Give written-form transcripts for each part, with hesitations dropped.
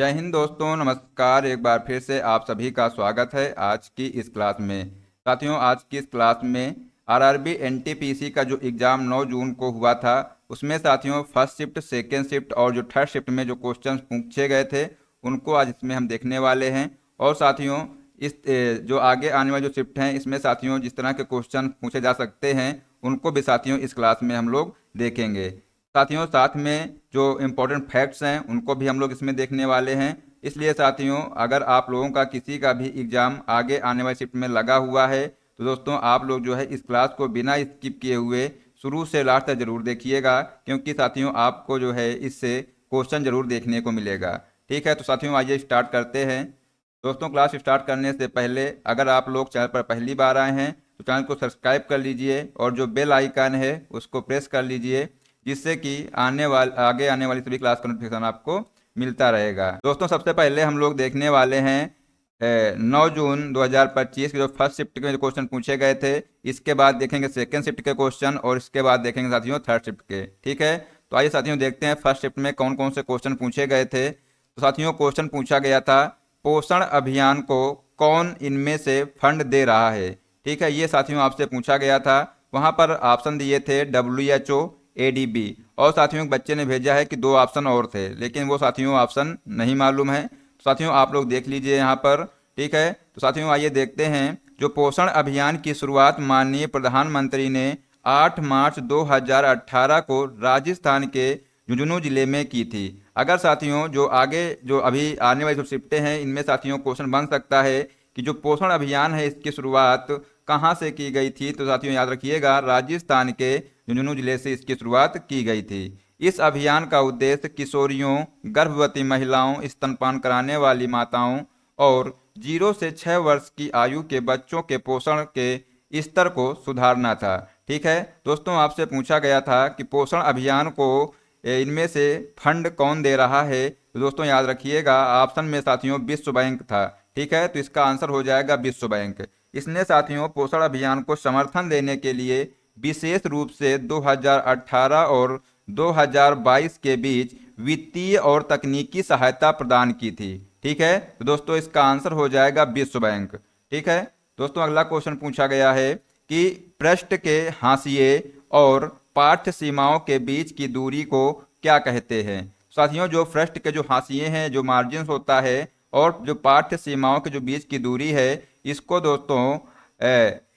जय हिंद दोस्तों, नमस्कार। एक बार फिर से आप सभी का स्वागत है आज की इस क्लास में। साथियों, आज की इस क्लास में आरआरबी एनटीपीसी का जो एग्ज़ाम 9 जून को हुआ था, उसमें साथियों फर्स्ट शिफ्ट, सेकेंड शिफ्ट और जो थर्ड शिफ्ट में जो क्वेश्चन पूछे गए थे उनको आज इसमें हम देखने वाले हैं। और साथियों, इस जो आगे आने वाले जो शिफ्ट हैं इसमें साथियों जिस तरह के क्वेश्चन पूछे जा सकते हैं उनको भी साथियों इस क्लास में हम लोग देखेंगे। साथियों, साथ में जो इम्पोर्टेंट फैक्ट्स हैं उनको भी हम लोग इसमें देखने वाले हैं। इसलिए साथियों, अगर आप लोगों का किसी का भी एग्ज़ाम आगे आने वाली शिफ्ट में लगा हुआ है तो दोस्तों आप लोग जो है इस क्लास को बिना स्किप किए हुए शुरू से लास्ट तक जरूर देखिएगा, क्योंकि साथियों आपको जो है इससे क्वेश्चन जरूर देखने को मिलेगा। ठीक है, तो साथियों आइए स्टार्ट करते हैं। दोस्तों, क्लास स्टार्ट करने से पहले अगर आप लोग चैनल पर पहली बार आए हैं तो चैनल को सब्सक्राइब कर लीजिए और जो बेल आइकन है उसको प्रेस कर लीजिए, जिससे कि आगे आने वाली सभी क्लास का नोटिफिकेशन आपको मिलता रहेगा। दोस्तों, सबसे पहले हम लोग देखने वाले हैं 9 जून 2025 के जो फर्स्ट शिफ्ट के जो क्वेश्चन पूछे गए थे। इसके बाद देखेंगे सेकेंड शिफ्ट के क्वेश्चन और इसके बाद देखेंगे साथियों थर्ड शिफ्ट के। ठीक है, तो आइए साथियों देखते हैं फर्स्ट शिफ्ट में कौन कौन से क्वेश्चन पूछे गए थे। तो साथियों क्वेश्चन पूछा गया था, पोषण अभियान को कौन इनमें से फंड दे रहा है। ठीक है, ये साथियों आपसे पूछा गया था। वहां पर ऑप्शन दिए थे WHO, ADB, और साथियों बच्चे ने भेजा है कि 2 ऑप्शन और थे, लेकिन वो साथियों ऑप्शन नहीं मालूम है। तो साथियों आप लोग देख लीजिए यहाँ पर। ठीक है, तो साथियों आइए देखते हैं। जो पोषण अभियान की शुरुआत माननीय प्रधानमंत्री ने 8 मार्च 2018 को राजस्थान के झुंझुनू जिले में की थी। अगर साथियों जो आगे जो अभी आने वाली जो शिफ्टें हैं इनमें साथियों क्वेश्चन बन सकता है कि जो पोषण अभियान है इसकी शुरुआत कहाँ से की गई थी, तो साथियों याद रखिएगा राजस्थान के झुंझुनू जिले से इसकी शुरुआत की गई थी। इस अभियान का उद्देश्य किशोरियों, गर्भवती महिलाओं, स्तनपान कराने वाली माताओं और 0 से 6 वर्ष की आयु के बच्चों के पोषण के स्तर को सुधारना था। ठीक है दोस्तों, आपसे पूछा गया था कि पोषण अभियान को इनमें से फंड कौन दे रहा है। तो दोस्तों याद रखिएगा ऑप्शन में साथियों विश्व बैंक था। ठीक है, तो इसका आंसर हो जाएगा विश्व बैंक। इसने साथियों पोषण अभियान को समर्थन देने के लिए विशेष रूप से 2018 और 2022 के बीच वित्तीय और तकनीकी सहायता प्रदान की थी। ठीक है, तो दोस्तों इसका आंसर हो जाएगा विश्व बैंक। ठीक है दोस्तों, अगला क्वेश्चन पूछा गया है कि पृष्ठ के हाशिए और पाठ्य सीमाओं के बीच की दूरी को क्या कहते हैं। साथियों जो पृष्ठ के जो हाशिए हैं, जो मार्जिन होता है, और जो पाठ्य सीमाओं के जो बीच की दूरी है, इसको दोस्तों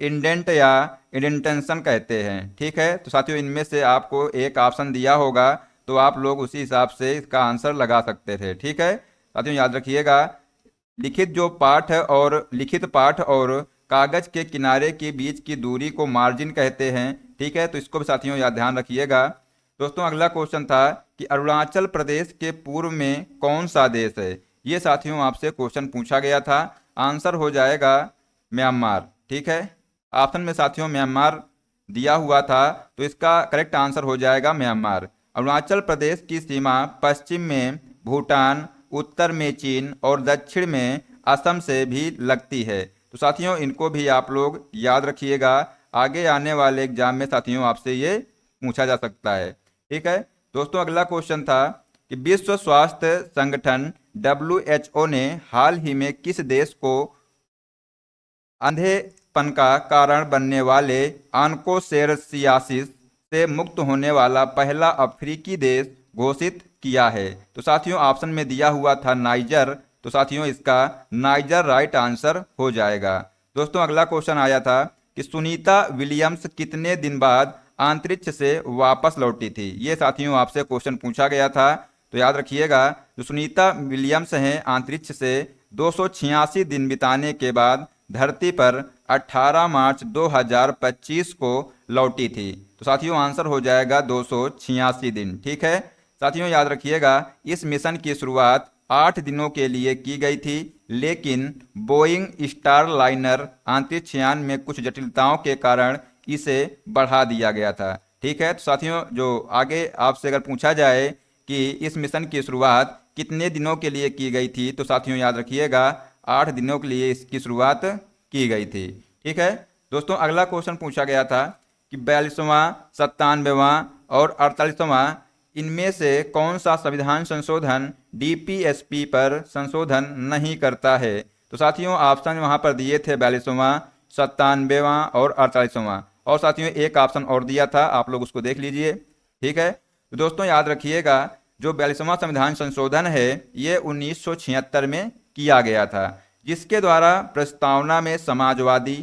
इंडेंट या इंडेंटेंशन कहते हैं। ठीक है, तो साथियों इनमें से आपको एक ऑप्शन दिया होगा तो आप लोग उसी हिसाब से इसका आंसर लगा सकते थे। ठीक है साथियों, याद रखिएगा लिखित पाठ और कागज के किनारे के बीच की दूरी को मार्जिन कहते हैं। ठीक है, तो इसको भी साथियों याद ध्यान रखिएगा। दोस्तों अगला क्वेश्चन था कि अरुणाचल प्रदेश के पूर्व में कौन सा देश है। ये साथियों आपसे क्वेश्चन पूछा गया था। आंसर हो जाएगा म्यांमार। ठीक है, ऑप्शन में साथियों म्यांमार दिया हुआ था, तो इसका करेक्ट आंसर हो जाएगा म्यांमार। अरुणाचल प्रदेश की सीमा पश्चिम में भूटान, उत्तर में चीन और दक्षिण में असम से भी लगती है। तो साथियों इनको भी आप लोग याद रखिएगा, आगे आने वाले एग्जाम में साथियों आपसे ये पूछा जा सकता है। ठीक है दोस्तों, अगला क्वेश्चन था कि विश्व स्वास्थ्य संगठन WHO ने हाल ही में किस देश को अंधेपन का कारण बनने वाले ऑन्कोसेरसियासिस से मुक्त होने वाला पहला अफ्रीकी देश घोषित किया है। तो साथियों ऑप्शन में दिया हुआ था नाइजर, तो साथियों इसका नाइजर राइट आंसर हो जाएगा। दोस्तों अगला क्वेश्चन आया था कि सुनीता विलियम्स कितने दिन बाद अंतरिक्ष से वापस लौटी थी। ये साथियों आपसे क्वेश्चन पूछा गया था, तो याद रखिएगा जो सुनीता विलियम्स हैं अंतरिक्ष से 286 दिन बिताने के बाद धरती पर 18 मार्च 2025 को लौटी थी। तो साथियों आंसर हो जाएगा 286 दिन। ठीक है साथियों, याद रखिएगा इस मिशन की शुरुआत 8 दिनों के लिए की गई थी, लेकिन बोइंग स्टार लाइनर अंतरिक्ष यान में कुछ जटिलताओं के कारण इसे बढ़ा दिया गया था। ठीक है, तो साथियों जो आगे आपसे अगर पूछा जाए कि इस मिशन की शुरुआत कितने दिनों के लिए की गई थी, तो साथियों याद रखिएगा 8 दिनों के लिए इसकी शुरुआत की गई थी। ठीक है दोस्तों, अगला क्वेश्चन पूछा गया था कि 42वां, 97वां और 48वां इनमें से कौन सा संविधान संशोधन डीपीएसपी पर संशोधन नहीं करता है। तो साथियों ऑप्शन वहां पर दिए थे 42वां, 97वां और 48वां, और साथियों एक ऑप्शन और दिया था, आप लोग उसको देख लीजिए। ठीक है, तो दोस्तों याद रखिएगा जो 42वां संविधान संशोधन है ये 1976 में किया गया था, जिसके द्वारा प्रस्तावना में समाजवादी,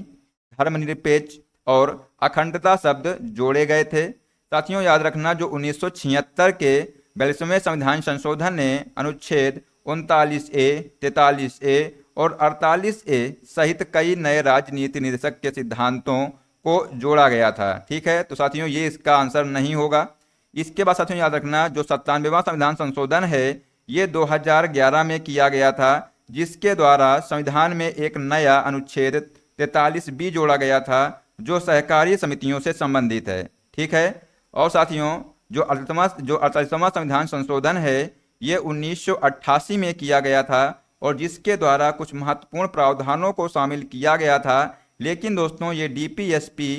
धर्मनिरपेक्ष और अखंडता शब्द जोड़े गए थे। साथियों याद रखना जो 1976 के 42वें संविधान संशोधन ने अनुच्छेद 39A, 43A और 48A सहित कई नए राजनीति निर्देशक के सिद्धांतों को जोड़ा गया था। ठीक है, तो साथियों ये इसका आंसर नहीं होगा। इसके बाद साथियों याद रखना जो 97वां संविधान संशोधन है ये 2011 में किया गया था, जिसके द्वारा संविधान में एक नया अनुच्छेद 43B जोड़ा गया था जो सहकारी समितियों से संबंधित है। ठीक है, और साथियों जो 48वां संविधान संशोधन है ये 1988 में किया गया था और जिसके द्वारा कुछ महत्वपूर्ण प्रावधानों को शामिल किया गया था, लेकिन दोस्तों ये डीपीएसपी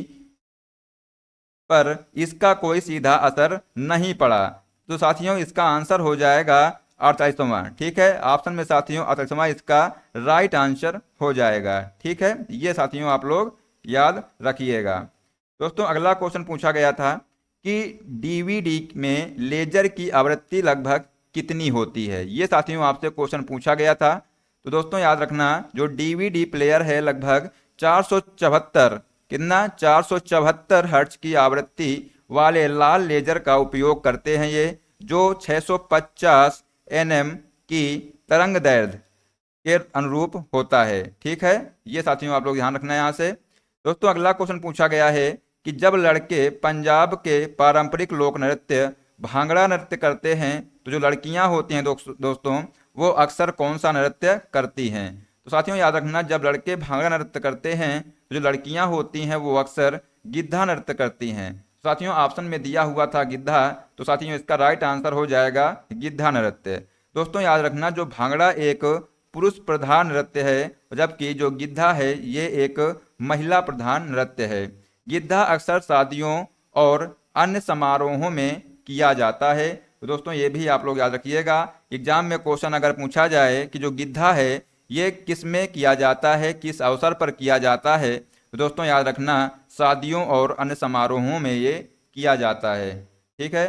पर इसका कोई सीधा असर नहीं पड़ा। तो साथियों इसका आंसर हो जाएगा 48वां। ठीक है, ऑप्शन में साथियों 48वां इसका राइट आंसर हो जाएगा। ठीक है, ये साथियों आप लोग याद रखिएगा। दोस्तों अगला क्वेश्चन पूछा गया था कि डीवीडी में लेजर की आवृत्ति लगभग कितनी होती है। ये साथियों आपसे क्वेश्चन पूछा गया था। तो दोस्तों याद रखना जो डीवीडी प्लेयर है लगभग 474 कितना 474 हर्ट्ज की आवृत्ति वाले लाल लेजर का उपयोग करते हैं ये, जो 650 nm की तरंग दैर्ध्य के अनुरूप होता है। ठीक है, ये साथियों आप लोग ध्यान रखना है यहाँ से। दोस्तों अगला क्वेश्चन पूछा गया है कि जब लड़के पंजाब के पारंपरिक लोक नृत्य भांगड़ा नृत्य करते हैं तो जो लड़कियां होती हैं दोस्तों वो अक्सर कौन सा नृत्य करती हैं। तो साथियों याद रखना जब लड़के भांगड़ा नृत्य करते हैं तो जो लड़कियां होती हैं वो अक्सर गिद्धा नृत्य करती हैं। साथियों ऑप्शन में दिया हुआ था गिद्धा, तो साथियों इसका राइट आंसर हो जाएगा गिद्धा नृत्य। दोस्तों याद रखना जो भांगड़ा एक पुरुष प्रधान नृत्य है जबकि जो गिद्धा है ये एक महिला प्रधान नृत्य है। गिद्धा अक्सर शादियों और अन्य समारोहों में किया जाता है। तो दोस्तों ये भी आप लोग याद रखिएगा, एग्जाम में क्वेश्चन अगर पूछा जाए कि जो गिद्धा है ये किस में किया जाता है, किस अवसर पर किया जाता है, तो दोस्तों याद रखना शादियों और अन्य समारोहों में ये किया जाता है। ठीक है,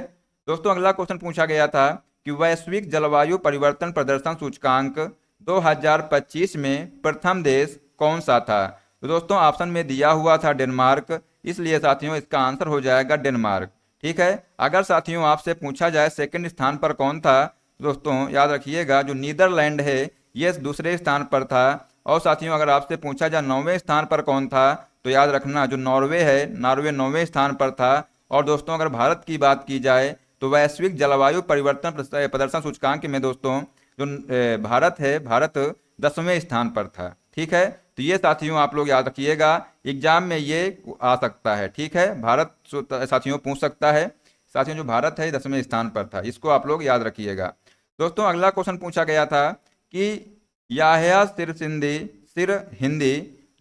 दोस्तों अगला क्वेश्चन पूछा गया था कि वैश्विक जलवायु परिवर्तन प्रदर्शन सूचकांक 2025 में प्रथम देश कौन सा था। तो दोस्तों ऑप्शन में दिया हुआ था डेनमार्क, इसलिए साथियों इसका आंसर हो जाएगा डेनमार्क। ठीक है, अगर साथियों आपसे पूछा जाए सेकंड स्थान पर कौन था, दोस्तों याद रखिएगा जो नीदरलैंड है ये दूसरे स्थान पर था। और साथियों अगर आपसे पूछा जाए 9वें स्थान पर कौन था, तो याद रखना जो नॉर्वे है, नॉर्वे 9वें स्थान पर था। और दोस्तों अगर भारत की बात की जाए तो वैश्विक जलवायु परिवर्तन प्रदर्शन सूचकांक में दोस्तों जो भारत है, भारत 10वें स्थान पर था। ठीक है, तो ये साथियों आप लोग याद रखिएगा, एग्जाम में ये आ सकता है। ठीक है, भारत साथियों पूछ सकता है। साथियों जो भारत है 10वें स्थान पर था, इसको आप लोग याद रखिएगा। दोस्तों अगला क्वेश्चन पूछा गया था कि याह्या सिर हिंदी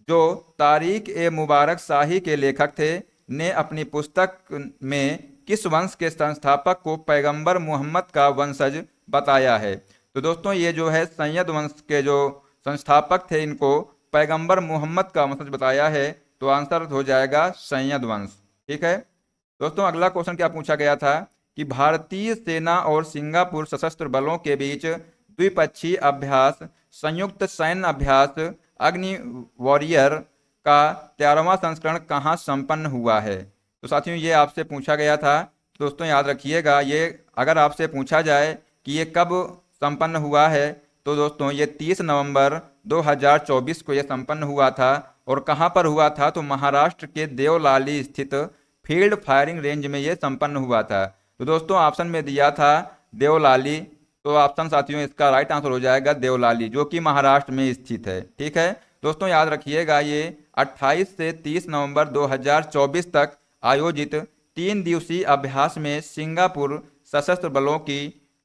जो तारिक ए मुबारक शाही के लेखक थे ने अपनी पुस्तक में किस वंश के संस्थापक को पैगंबर मोहम्मद का वंशज बताया है। तो दोस्तों ये जो है सैयद वंश के जो संस्थापक थे इनको पैगंबर मोहम्मद का वंशज बताया है, तो आंसर हो जाएगा सैयद वंश। ठीक है, दोस्तों अगला क्वेश्चन क्या पूछा गया था कि भारतीय सेना और सिंगापुर सशस्त्र बलों के बीच द्विपक्षीय अभ्यास संयुक्त सैन्य अभ्यास अग्नि वॉरियर का 13वां संस्करण कहाँ संपन्न हुआ है। तो साथियों ये आपसे पूछा गया था। दोस्तों याद रखिएगा ये अगर आपसे पूछा जाए कि ये कब संपन्न हुआ है, तो दोस्तों ये 30 नवंबर 2024 को ये संपन्न हुआ था। और कहाँ पर हुआ था, तो महाराष्ट्र के देवलाली स्थित फील्ड फायरिंग रेंज में ये संपन्न हुआ था। तो दोस्तों ऑप्शन में दिया था देवलाली, तो ऑप्शन साथियों इसका राइट आंसर हो जाएगा देवलाली, जो कि महाराष्ट्र में स्थित है। ठीक है, दोस्तों याद रखिएगा ये 28 से 30 नवंबर 2024 तक आयोजित 3 दिवसीय अभ्यास में सिंगापुर सशस्त्र बलों की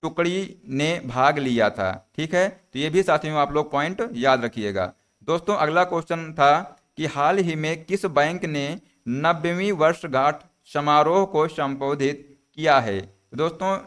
टुकड़ी ने भाग लिया था। ठीक है, तो ये भी साथियों आप लोग पॉइंट याद रखिएगा। दोस्तों अगला क्वेश्चन था कि हाल ही में किस बैंक ने 90वीं वर्षगांठ समारोह को संबोधित किया है। दोस्तों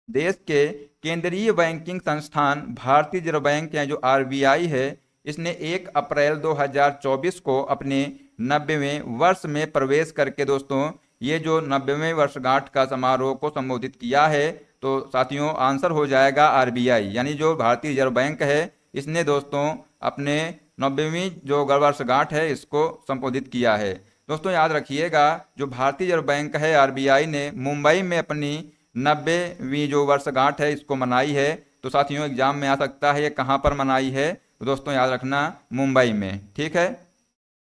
देश के केंद्रीय बैंकिंग संस्थान भारतीय रिजर्व बैंक या जो आरबीआई है, इसने 1 अप्रैल 2024 को अपने 90वें वर्ष में प्रवेश करके दोस्तों ये जो 90वें वर्षगांठ का समारोह को संबोधित किया है। तो साथियों आंसर हो जाएगा आरबीआई, यानी जो भारतीय रिजर्व बैंक है इसने दोस्तों अपने 90वीं जो वर्षगांठ है इसको संबोधित किया है। दोस्तों याद रखिएगा, जो भारतीय रिजर्व बैंक है आरबीआई ने मुंबई में अपनी 90वीं जो वर्षगांठ है इसको मनाई है। तो साथियों एग्जाम में आ सकता है ये कहाँ पर मनाई है, तो दोस्तों याद रखना मुंबई में। ठीक है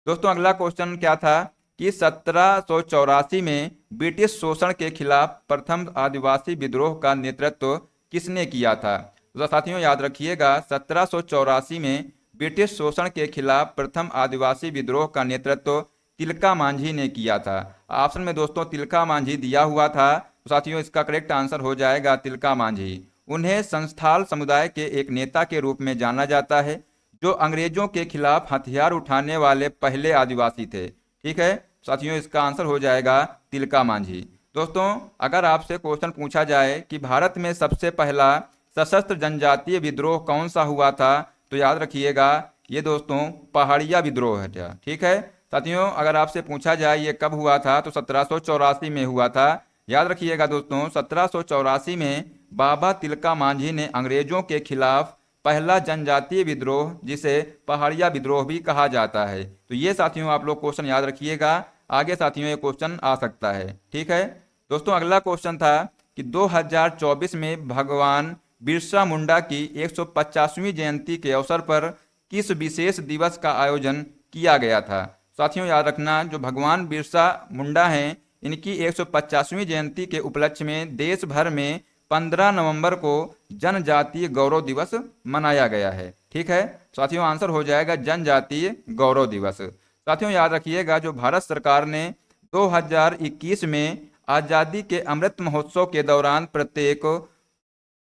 दोस्तों, अगला क्वेश्चन क्या था कि 1784 में ब्रिटिश शोषण के खिलाफ प्रथम आदिवासी विद्रोह का नेतृत्व किसने किया था। तो साथियों याद रखिएगा, 1784 में ब्रिटिश शोषण के खिलाफ प्रथम आदिवासी विद्रोह का नेतृत्व तिलका मांझी ने किया था। ऑप्शन में दोस्तों तिलका मांझी दिया हुआ था, तो साथियों इसका करेक्ट आंसर हो जाएगा तिलका मांझी। उन्हें संस्थाल समुदाय के एक नेता के रूप में जाना जाता है, जो अंग्रेजों के खिलाफ हथियार उठाने वाले पहले आदिवासी थे। ठीक है साथियों, इसका आंसर हो जाएगा तिलका मांझी। दोस्तों अगर आपसे क्वेश्चन पूछा जाए कि भारत में सबसे पहला सशस्त्र जनजातीय विद्रोह कौन सा हुआ था, तो याद रखिएगा ये दोस्तों पहाड़िया विद्रोह है। ठीक है साथियों, अगर आपसे पूछा जाए ये कब हुआ था, तो 1784 में हुआ था। याद रखिएगा दोस्तों 1784 में बाबा तिलका मांझी ने अंग्रेजों के खिलाफ पहला जनजातीय विद्रोह, जिसे पहाड़िया विद्रोह भी कहा जाता है। तो ये साथियों आप लोग क्वेश्चन याद रखिएगा, आगे साथियों ये क्वेश्चन आ सकता है। ठीक है दोस्तों, अगला क्वेश्चन था कि 2024 में भगवान बिरसा मुंडा की 150वीं जयंती के अवसर पर किस विशेष दिवस का आयोजन किया गया था। साथियों याद रखना, जो भगवान बिरसा मुंडा हैं इनकी 150वीं जयंती के उपलक्ष्य में देश भर में 15 नवंबर को जनजातीय गौरव दिवस मनाया गया है। ठीक है साथियों, आंसर हो जाएगा जनजातीय गौरव दिवस। साथियों याद रखिएगा, जो भारत सरकार ने 2021 में आज़ादी के अमृत महोत्सव के दौरान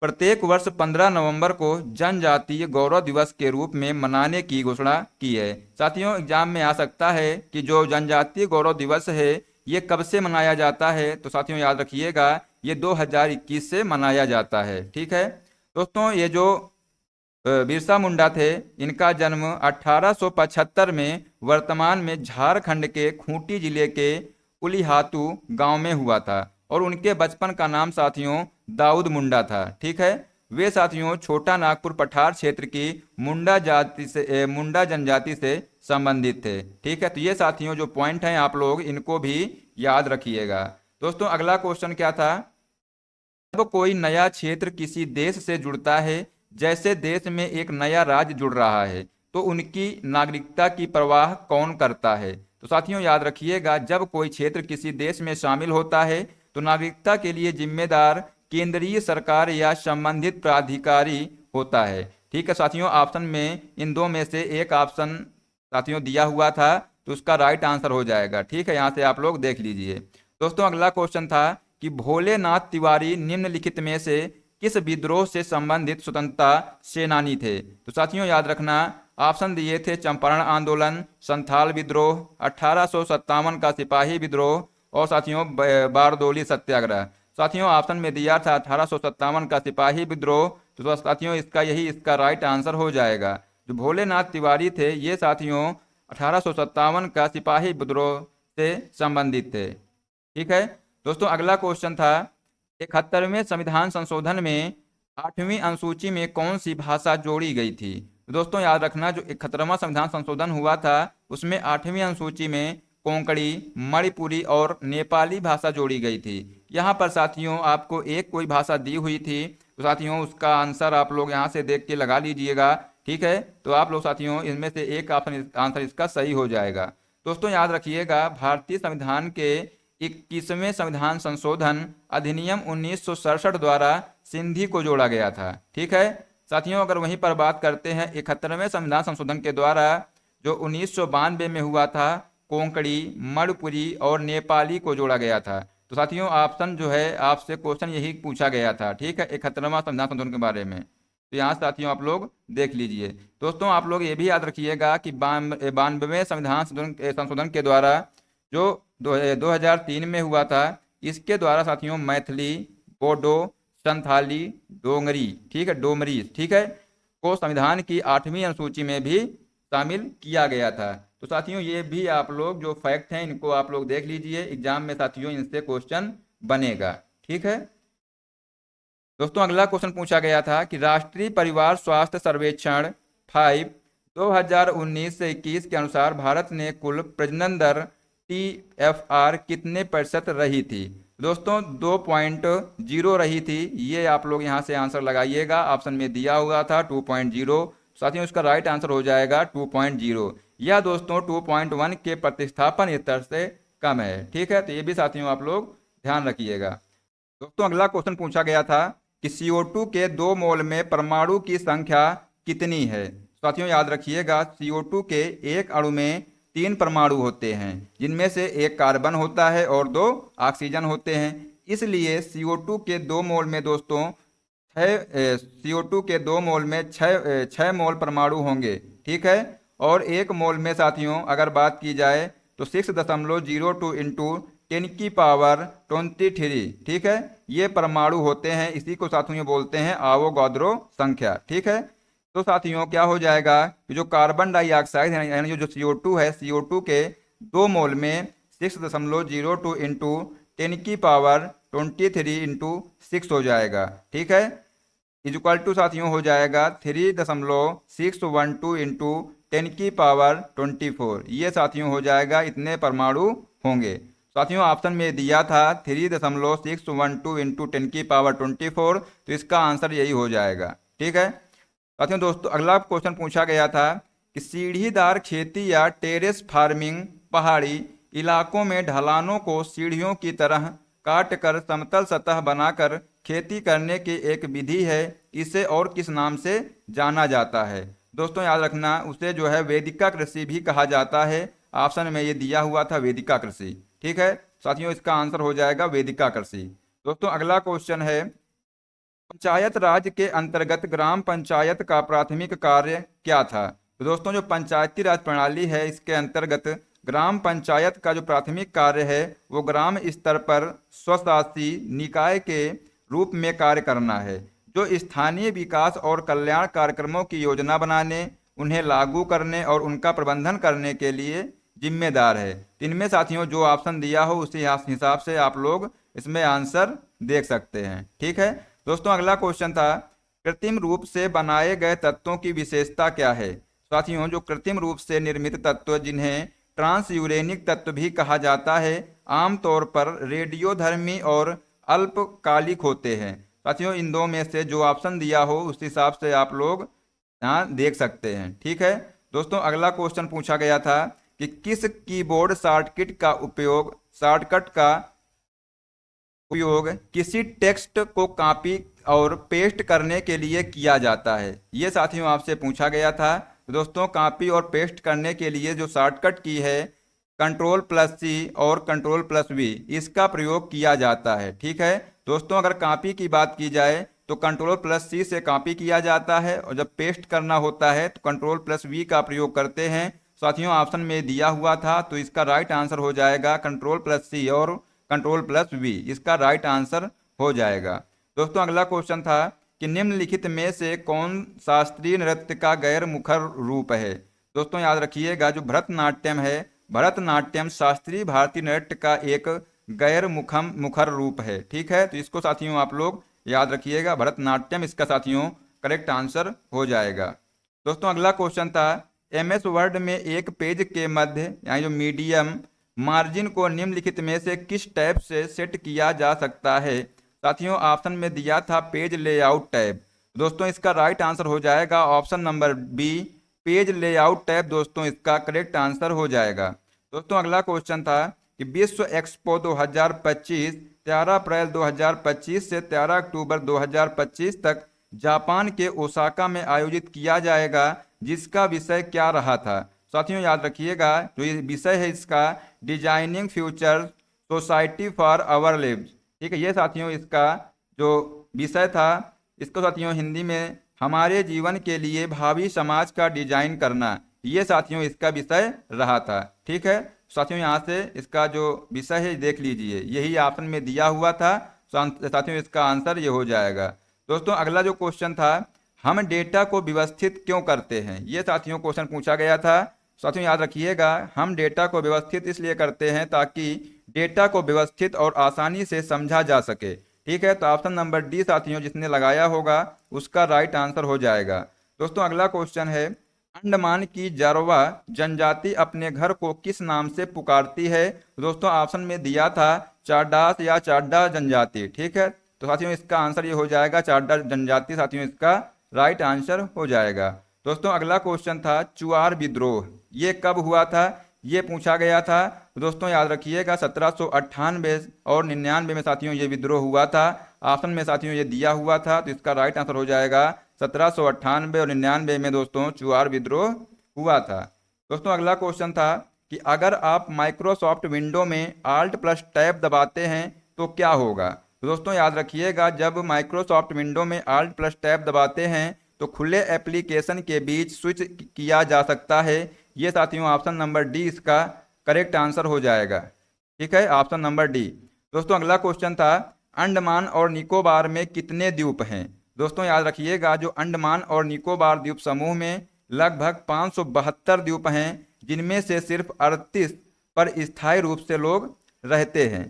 प्रत्येक वर्ष 15 नवंबर को जनजातीय गौरव दिवस के रूप में मनाने की घोषणा की है। साथियों एग्जाम में आ सकता है कि जो जनजातीय गौरव दिवस है ये कब से मनाया जाता है, तो साथियों याद रखिएगा ये 2021 से मनाया जाता है। ठीक है दोस्तों, ये जो बिरसा मुंडा थे इनका जन्म 1875 में वर्तमान में झारखंड के खूंटी जिले के उलिहातू गांव में हुआ था, और उनके बचपन का नाम साथियों दाऊद मुंडा था। ठीक है, वे साथियों छोटा नागपुर पठार क्षेत्र की मुंडा जनजाति से संबंधित थे। ठीक है, तो ये साथियों जो पॉइंट हैं आप लोग इनको भी याद रखिएगा। दोस्तों अगला क्वेश्चन क्या था, जब कोई नया क्षेत्र किसी देश से जुड़ता है, जैसे देश में एक नया राज्य जुड़ रहा है, तो उनकी नागरिकता की परवाह कौन करता है। तो साथियों याद रखिएगा, जब कोई क्षेत्र किसी देश में शामिल होता है तो नागरिकता के लिए जिम्मेदार केंद्रीय सरकार या संबंधित प्राधिकारी होता है। ठीक है साथियों, ऑप्शन में इन दो में से एक ऑप्शन साथियों दिया हुआ था, तो उसका राइट आंसर हो जाएगा। ठीक है, यहाँ से आप लोग देख लीजिए। दोस्तों अगला क्वेश्चन था कि भोलेनाथ तिवारी निम्नलिखित में से किस विद्रोह से संबंधित स्वतंत्रता सेनानी थे। तो साथियों याद रखना, ऑप्शन दिए थे चंपारण आंदोलन, संथाल विद्रोह, 1857 का सिपाही विद्रोह, और साथियों बारदोली सत्याग्रह। साथियों ऑप्शन में दिया था 1857 का सिपाही विद्रोह, तो साथियों इसका राइट आंसर हो जाएगा। जो भोलेनाथ तिवारी थे ये साथियों 1857 का सिपाही विद्रोह से संबंधित थे। ठीक है दोस्तों, अगला क्वेश्चन था 71वें संविधान संशोधन में 8वीं अनुसूची में कौन सी भाषा जोड़ी गई थी। दोस्तों याद रखना, जो 71वां संविधान संशोधन हुआ था उसमें 8वीं अनुसूची में कोंकणी, मणिपुरी और नेपाली भाषा जोड़ी गई थी। यहाँ पर साथियों आपको एक कोई भाषा दी हुई थी, तो साथियों उसका आंसर आप लोग यहाँ से देख के लगा लीजिएगा। ठीक है, तो आप लोग साथियों इनमें से एक आंसर इसका सही हो जाएगा। दोस्तों याद रखिएगा, भारतीय संविधान के 21वें संविधान संशोधन अधिनियम 1967 द्वारा सिंधी को जोड़ा गया था। ठीक है साथियों, अगर वहीं पर बात करते हैं 71वें संविधान संशोधन के द्वारा जो 1992 में हुआ था, कोंकणी, मणिपुरी और नेपाली को जोड़ा गया था। तो साथियों ऑप्शन जो है आपसे क्वेश्चन यही पूछा गया था। ठीक है, 71वां संविधान संशोधन के बारे में, तो यहाँ साथियों आप लोग देख लीजिए। दोस्तों आप लोग ये भी याद रखिएगा कि 92वें संविधान संशोधन के द्वारा जो 2003 में हुआ था, इसके द्वारा साथियों मैथिली, बोडो, संथाली, डोंगरी, ठीक है, डोमरी, ठीक है, को संविधान की 8वीं अनुसूची में भी शामिल किया गया था। तो साथियों ये भी आप लोग जो फैक्ट हैं इनको आप लोग देख लीजिए, एग्जाम में साथियों इनसे क्वेश्चन बनेगा। ठीक है दोस्तों, अगला क्वेश्चन पूछा गया था कि राष्ट्रीय परिवार स्वास्थ्य सर्वेक्षण 5 2019 से 21 के अनुसार भारत ने कुल प्रजनन दर TFR कितने प्रतिशत रही थी। दोस्तों 2.0 रही थी। ये आप लोग यहाँ से आंसर लगाइएगा, ऑप्शन में दिया हुआ था 2.0। साथियों इसका राइट आंसर हो जाएगा 2.0। यह दोस्तों 2.1 के प्रतिस्थापन स्तर से कम है। ठीक है, तो ये भी साथियों आप लोग ध्यान रखिएगा। दोस्तों अगला क्वेश्चन पूछा गया था कि CO2 के 2 मोल में परमाणु की संख्या कितनी है। साथियों याद रखिएगा, CO2 के एक अणु में 3 परमाणु होते हैं, जिनमें से एक कार्बन होता है और 2 ऑक्सीजन होते हैं। इसलिए CO2 के 2 मोल में दोस्तों CO2 के 2 मोल में 6 मोल परमाणु होंगे। ठीक है, और 1 मोल में साथियों अगर बात की जाए तो 6.02 इंटू 10 की पावर 23। ठीक है, ये परमाणु होते हैं, इसी को साथियों बोलते हैं आवोगाद्रो संख्या। ठीक है, तो साथियों क्या हो जाएगा कि जो कार्बन डाइऑक्साइड है यानी जो CO2 है, CO2 के 2 मोल में 6.02 इंटू 10 की पावर 23 इंटू 6 हो जाएगा। ठीक है, इक्वल टू साथियों हो जाएगा 3.612 इंटू 10 की पावर 24। ये साथियों हो जाएगा, इतने परमाणु होंगे। साथियों ऑप्शन में दिया था 3.612 इंटू 10 की पावर 24, तो इसका आंसर यही हो जाएगा। ठीक है साथियों, दोस्तों अगला क्वेश्चन पूछा गया था कि सीढ़ीदार खेती या टेरेस फार्मिंग पहाड़ी इलाकों में ढलानों को सीढ़ियों की तरह काटकर समतल सतह बनाकर खेती करने की एक विधि है। इसे और किस नाम से जाना जाता है। दोस्तों याद रखना, उसे जो है वेदिका कृषि भी कहा जाता है। ऑप्शन में ये दिया हुआ था वेदिका कृषि। ठीक है साथियों, इसका आंसर हो जाएगा वेदिका कृषि। दोस्तों अगला क्वेश्चन है, पंचायत राज के अंतर्गत ग्राम पंचायत का प्राथमिक कार्य क्या था। तो दोस्तों जो पंचायती राज प्रणाली है, इसके अंतर्गत ग्राम पंचायत का जो प्राथमिक कार्य है वो ग्राम स्तर पर स्वशासी निकाय के रूप में कार्य करना है, जो स्थानीय विकास और कल्याण कार्यक्रमों की योजना बनाने, उन्हें लागू करने और उनका प्रबंधन करने के लिए जिम्मेदार है। इनमें साथियों जो ऑप्शन दिया हो उसी हिसाब से आप लोग इसमें आंसर देख सकते हैं। ठीक है दोस्तों, अगला क्वेश्चन था, कृत्रिम रूप से बनाए गए तत्वों की विशेषता क्या है। साथियों जो कृत्रिम रूप से निर्मित तत्व, जिन्हें ट्रांसयूरेनिक तत्व भी कहा जाता है, आमतौर पर रेडियोधर्मी और अल्पकालिक होते हैं। साथियों इन दो में से जो ऑप्शन दिया हो उस हिसाब से आप लोग यहाँ देख सकते हैं। ठीक है दोस्तों, अगला क्वेश्चन पूछा गया था कि किस कीबोर्ड शॉर्टकट का उपयोग किसी टेक्स्ट को कॉपी और पेस्ट करने के लिए किया जाता है। ये साथियों आपसे पूछा गया था। दोस्तों कॉपी और पेस्ट करने के लिए जो शॉर्टकट की है Ctrl+C और Ctrl+V, इसका प्रयोग किया जाता है। ठीक है दोस्तों, अगर कॉपी की बात की जाए तो Ctrl+C से कॉपी किया जाता है, और जब पेस्ट करना होता है तो Ctrl+V का प्रयोग करते हैं। साथियों ऑप्शन में दिया हुआ था, तो इसका राइट आंसर हो जाएगा Ctrl+C और Ctrl+V, इसका राइट आंसर हो जाएगा। दोस्तों अगला क्वेश्चन था कि निम्नलिखित में से कौन शास्त्रीय नृत्य का गैर मुखर रूप है। दोस्तों याद रखिएगा, जो भरतनाट्यम है, भरतनाट्यम शास्त्रीय भारतीय नृत्य का एक गैर मुखर रूप है। ठीक है, तो इसको साथियों आप लोग याद रखिएगा, भरतनाट्यम इसका साथियों करेक्ट आंसर हो जाएगा। दोस्तों अगला क्वेश्चन था, MS वर्ड में एक पेज के मध्य यानी जो मीडियम मार्जिन को निम्नलिखित में से किस टैब से सेट किया जा सकता है। साथियों ऑप्शन में दिया था पेज लेआउट टैब। दोस्तों इसका राइट आंसर हो जाएगा option number B, page layout tab दोस्तों इसका करेक्ट आंसर हो जाएगा। दोस्तों अगला क्वेश्चन था कि विश्व एक्सपो 2025 13 अप्रैल 2025 से 13 अक्टूबर 2025 तक जापान के ओसाका में आयोजित किया जाएगा, जिसका विषय क्या रहा था। साथियों याद रखिएगा, जो ये विषय है इसका designing future society for our lives. ठीक है, ये साथियों इसका जो विषय था, इसको साथियों हिंदी में हमारे जीवन के लिए भावी समाज का डिजाइन करना, ये साथियों इसका विषय रहा था। ठीक है साथियों, यहाँ से इसका जो विषय है देख लीजिए, यही ऑप्शन में दिया हुआ था। साथियों इसका आंसर ये हो जाएगा। दोस्तों अगला जो क्वेश्चन था, हम डेटा को व्यवस्थित क्यों करते हैं, ये साथियों क्वेश्चन पूछा गया था। साथियों याद रखिएगा, हम डेटा को व्यवस्थित इसलिए करते हैं ताकि डेटा को व्यवस्थित और आसानी से समझा जा सके। ठीक है, तो ऑप्शन नंबर डी साथियों जिसने लगाया होगा उसका राइट आंसर हो जाएगा। दोस्तों अगला क्वेश्चन है, अंडमान की जारवा जनजाति अपने घर को किस नाम से पुकारती है। दोस्तों ऑप्शन में दिया था चाडास या चाड्डा जनजाति। ठीक है, तो साथियों इसका आंसर ये हो जाएगा चाड्डा जनजाति, साथियों इसका राइट आंसर हो जाएगा। दोस्तों अगला क्वेश्चन था, चुआर विद्रोह ये कब हुआ था, ये पूछा गया था। तो दोस्तों याद रखिएगा 1798 और 99 में साथियों ये विद्रोह हुआ था। ऑप्शन में साथियों ये दिया हुआ था, तो इसका राइट आंसर हो जाएगा 1798 और 99 में दोस्तों चुआर विद्रोह हुआ था। दोस्तों अगला क्वेश्चन था कि अगर आप माइक्रोसॉफ्ट विंडो में Alt प्लस टैब दबाते हैं तो क्या होगा। तो दोस्तों याद रखिएगा, जब माइक्रोसॉफ्ट विंडो में Alt प्लस टैब दबाते हैं तो खुले एप्लीकेशन के बीच स्विच किया जा सकता है। ये साथियों ऑप्शन नंबर डी इसका करेक्ट आंसर हो जाएगा। ठीक है, ऑप्शन नंबर डी। दोस्तों अगला क्वेश्चन था, अंडमान और निकोबार में कितने द्वीप हैं। दोस्तों याद रखिएगा, जो अंडमान और निकोबार द्वीप समूह में लगभग 572 द्वीप हैं, जिनमें से सिर्फ 38 पर स्थायी रूप से लोग रहते हैं।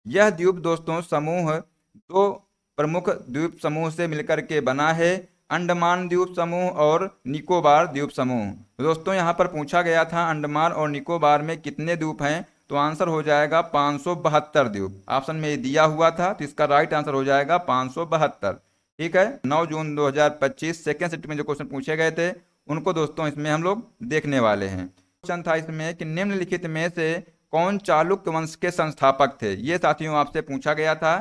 यह द्वीप दोस्तों समूह दो प्रमुख द्वीप समूह से मिलकर के बना है, अंडमान द्वीप समूह और निकोबार द्वीप समूह। दोस्तों यहाँ पर पूछा गया था अंडमान और निकोबार में कितने द्वीप हैं, तो आंसर हो जाएगा 572 द्वीप। ऑप्शन में दिया हुआ था, तो इसका राइट आंसर हो जाएगा 572। ठीक है, 9 जून 2025 सेकेंड शिफ्ट में जो क्वेश्चन पूछे गए थे उनको दोस्तों इसमें हम लोग देखने वाले हैं। क्वेश्चन था इसमें कि निम्नलिखित में से कौन चालुक्य वंश के संस्थापक थे, ये साथियों आपसे पूछा गया था।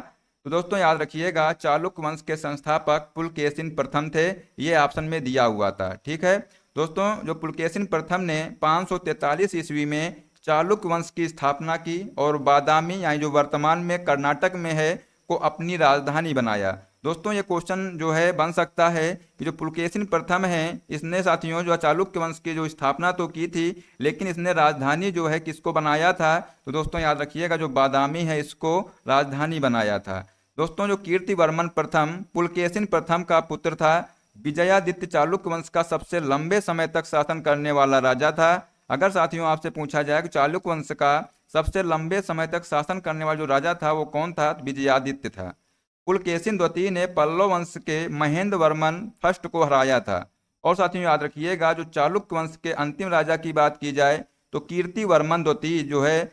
तो दोस्तों याद रखिएगा, चालुक्य वंश के संस्थापक पुलकेशिन प्रथम थे, ये ऑप्शन में दिया हुआ था। ठीक है दोस्तों, जो पुलकेशिन प्रथम ने 543 ईस्वी में चालुक्य वंश की स्थापना की और बादामी यानी जो वर्तमान में कर्नाटक में है को अपनी राजधानी बनाया। दोस्तों ये क्वेश्चन जो है बन सकता है कि जो पुलकेशिन प्रथम है इसने साथियों जो चालुक्य वंश की जो स्थापना तो की थी, लेकिन इसने राजधानी जो है किसको बनाया था। तो दोस्तों याद रखिएगा, जो बादामी है इसको राजधानी बनाया था। दोस्तों जो कीर्तिवर्मन प्रथम पुलकेशिन प्रथम का पुत्र था, विजयादित्य चालुक्य वंश का सबसे लंबे समय तक शासन करने वाला राजा था। अगर साथियों आपसे पूछा जाए कि चालुक्य वंश का सबसे लंबे समय तक शासन करने वाला जो राजा था वो कौन था, तो विजयादित्य था। पुलकेशिन द्वितीय ने पल्लव वंश के महेंद्र वर्मन फर्स्ट को हराया था। और साथियों याद रखिएगा, जो चालुक्य वंश के अंतिम राजा की बात की जाए तो कीर्तिवर्मन द्वितीय जो है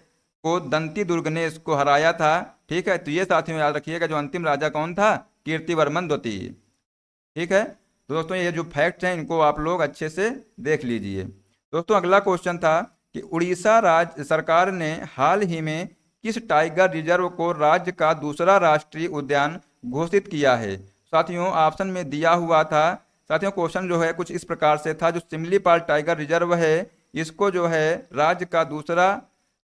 को दंती दुर्ग ने इसको हराया था। ठीक है, तो ये साथियों याद रखिएगा, जो अंतिम राजा कौन था, कीर्तिवर्मन द्वितीय। ठीक है, तो दोस्तों ये जो फैक्ट हैं इनको आप लोग अच्छे से देख लीजिए। दोस्तों अगला क्वेश्चन था कि उड़ीसा राज्य सरकार ने हाल ही में किस टाइगर रिजर्व को राज्य का दूसरा राष्ट्रीय उद्यान घोषित किया है। साथियों ऑप्शन में दिया हुआ था। साथियों क्वेश्चन जो है कुछ इस प्रकार से था, जो सिमलीपाल टाइगर रिजर्व है इसको जो है राज्य का दूसरा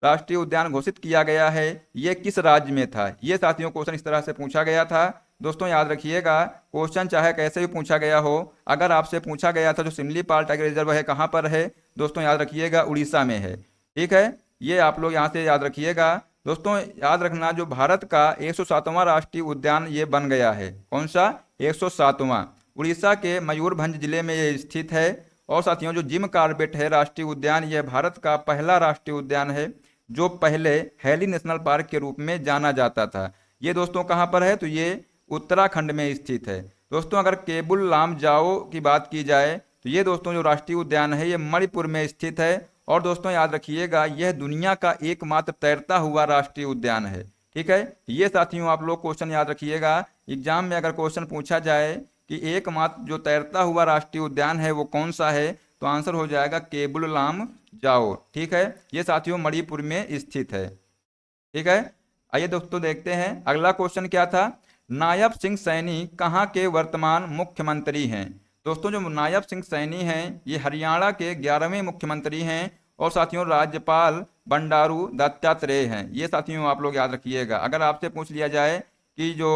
राष्ट्रीय उद्यान घोषित किया गया है, ये किस राज्य में था। ये साथियों क्वेश्चन इस तरह से पूछा गया था। दोस्तों याद रखिएगा, क्वेश्चन चाहे कैसे भी पूछा गया हो, अगर आपसे पूछा गया था जो सिमलीपाल टाइगर रिजर्व है कहाँ पर है, दोस्तों याद रखिएगा उड़ीसा में है। ठीक है, ये आप लोग यहाँ से याद रखिएगा। दोस्तों याद रखना, जो भारत का 107वां राष्ट्रीय उद्यान ये बन गया है, कौन सा, 107वां, उड़ीसा के मयूरभंज जिले में ये स्थित है। और साथियों जो जिम कॉर्बेट है राष्ट्रीय उद्यान, यह भारत का पहला राष्ट्रीय उद्यान है जो पहले हैली नेशनल पार्क के रूप में जाना जाता था। ये दोस्तों कहाँ पर है, तो ये उत्तराखंड में स्थित है। दोस्तों अगर केबुल लामजाओ की बात की जाए तो ये दोस्तों जो राष्ट्रीय उद्यान है ये मणिपुर में स्थित है। और दोस्तों याद रखिएगा, यह दुनिया का एकमात्र तैरता हुआ राष्ट्रीय उद्यान है। ठीक है, ये साथियों आप लोग क्वेश्चन याद रखिएगा, एग्जाम में अगर क्वेश्चन पूछा जाए कि एकमात्र जो तैरता हुआ राष्ट्रीय उद्यान है वो कौन सा है, तो आंसर हो जाएगा केबुल लामजाओ। ठीक है, ये साथियों मणिपुर में स्थित है। ठीक है, आइए दोस्तों देखते हैं अगला क्वेश्चन क्या था। नायब सिंह सैनी कहाँ के वर्तमान मुख्यमंत्री हैं। दोस्तों जो नायब सिंह सैनी हैं ये हरियाणा के 11वें मुख्यमंत्री हैं। और साथियों राज्यपाल बंडारू दत्तात्रेय हैं। ये साथियों आप लोग याद रखिएगा। अगर आपसे पूछ लिया जाए कि जो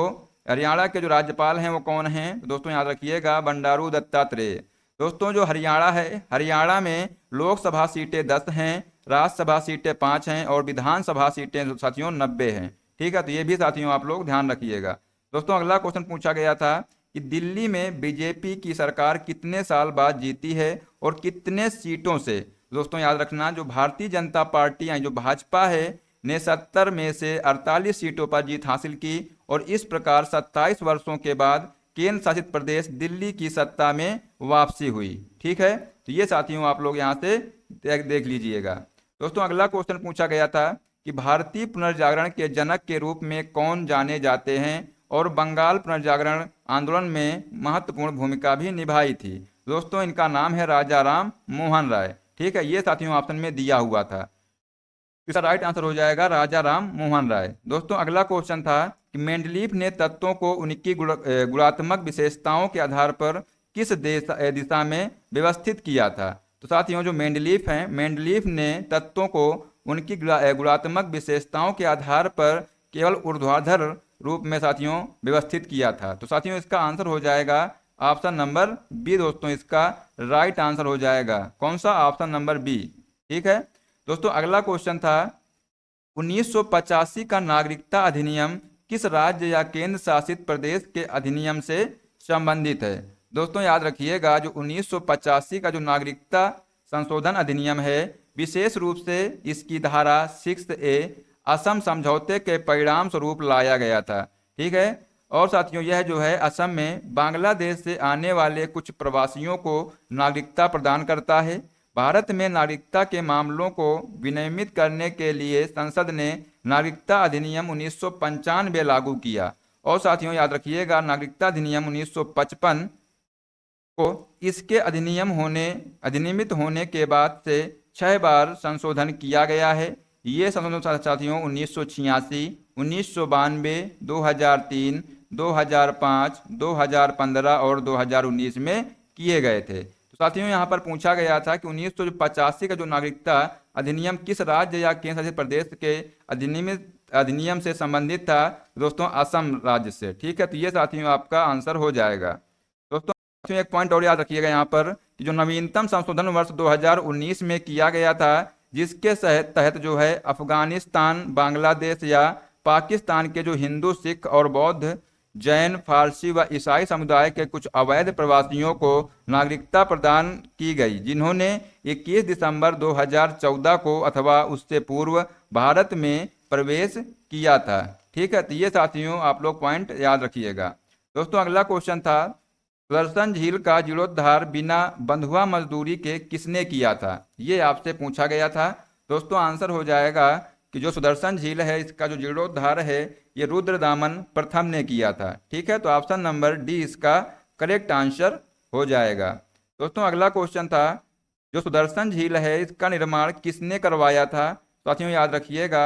हरियाणा के जो राज्यपाल हैं वो कौन हैं, तो दोस्तों याद रखिएगा बंडारू दत्तात्रेय। दोस्तों जो हरियाणा है, हरियाणा में लोकसभा सीटें 10 हैं, राज्यसभा सीटें 5 हैं और विधानसभा सीटें साथियों 90 हैं। ठीक है, तो ये भी साथियों आप लोग ध्यान रखिएगा। दोस्तों अगला क्वेश्चन पूछा गया था कि दिल्ली में बीजेपी की सरकार कितने साल बाद जीती है और कितने सीटों से। दोस्तों याद रखना, जो भारतीय जनता पार्टी यानी जो भाजपा है ने 70 में से 48 सीटों पर जीत हासिल की और इस प्रकार 27 वर्षों के बाद केंद्र शासित प्रदेश दिल्ली की सत्ता में वापसी हुई। ठीक है, तो ये साथियों आप लोग यहाँ से देख लीजिएगा। दोस्तों अगला क्वेश्चन पूछा गया था कि भारतीय पुनर्जागरण के जनक के रूप में कौन जाने जाते हैं और बंगाल पुनर्जागरण आंदोलन में महत्वपूर्ण भूमिका भी निभाई थी। दोस्तों इनका नाम है राजा राम मोहन राय। ठीक है, ये साथियों ऑप्शन में दिया हुआ था। इसका राइट आंसर हो जाएगा राजा राम मोहन राय। दोस्तों अगला क्वेश्चन था कि मेंडलीफ ने तत्वों को उनकी गुणात्मक विशेषताओं के आधार पर किस दिशा में व्यवस्थित किया था। तो साथियों जो मेंडलीफ हैं, मेंडलीफ ने तत्वों को उनकी गुणात्मक विशेषताओं के आधार पर केवल ऊर्ध्वाधर रूप में साथियों व्यवस्थित किया था। तो साथियों इसका आंसर हो जाएगा ऑप्शन नंबर बी। दोस्तों इसका राइट आंसर हो जाएगा कौन सा, ऑप्शन नंबर बी। ठीक है, दोस्तों अगला क्वेश्चन था 1985 का नागरिकता अधिनियम किस राज्य या केंद्र शासित प्रदेश के अधिनियम से संबंधित है। दोस्तों याद रखिएगा, जो 1985 का जो नागरिकता संशोधन अधिनियम है, विशेष रूप से इसकी धारा 6A असम समझौते के परिणाम स्वरूप लाया गया था। ठीक है, और साथियों यह जो है असम में बांग्लादेश से आने वाले कुछ प्रवासियों को नागरिकता प्रदान करता है। भारत में नागरिकता के मामलों को विनियमित करने के लिए संसद ने नागरिकता अधिनियम 1995 लागू किया। और साथियों याद रखिएगा, नागरिकता अधिनियम 1955 को इसके अधिनियमित होने के बाद से 6 बार संशोधन किया गया है। ये संशोधन साथियों 1986, 1992, 2003, 2005, 2015 और 2019 में किए गए थे। तो साथियों यहाँ पर पूछा गया था कि 1985 का जो नागरिकता अधिनियम किस राज्य या केंद्र शासित प्रदेश के अधिनियम से संबंधित था। दोस्तों असम राज्य से। ठीक है, तो ये साथियों आपका आंसर हो जाएगा। दोस्तों एक पॉइंट और याद रखिएगा यहाँ पर कि जो नवीनतम संशोधन वर्ष 2019 में किया गया था, जिसके तहत जो है अफगानिस्तान, बांग्लादेश या पाकिस्तान के जो हिंदू, सिख और बौद्ध, जैन, फारसी व ईसाई समुदाय के कुछ अवैध प्रवासियों को नागरिकता प्रदान की गई, जिन्होंने 21 दिसंबर 2014 को अथवा उससे पूर्व भारत में प्रवेश किया था। ठीक है, तो ये साथियों आप लोग पॉइंट याद रखिएगा। दोस्तों अगला क्वेश्चन था सुदर्शन झील का जीर्णोद्धार बिना बंधुआ मजदूरी के किसने किया था। ये आपसे पूछा गया था। दोस्तों आंसर हो जाएगा कि जो सुदर्शन झील है इसका जो जीर्णोद्धार है ये रुद्रदामन प्रथम ने किया था। ठीक है, तो ऑप्शन नंबर डी इसका करेक्ट आंसर हो जाएगा। दोस्तों अगला क्वेश्चन था जो सुदर्शन झील है इसका निर्माण किसने करवाया था। साथियों याद रखिएगा,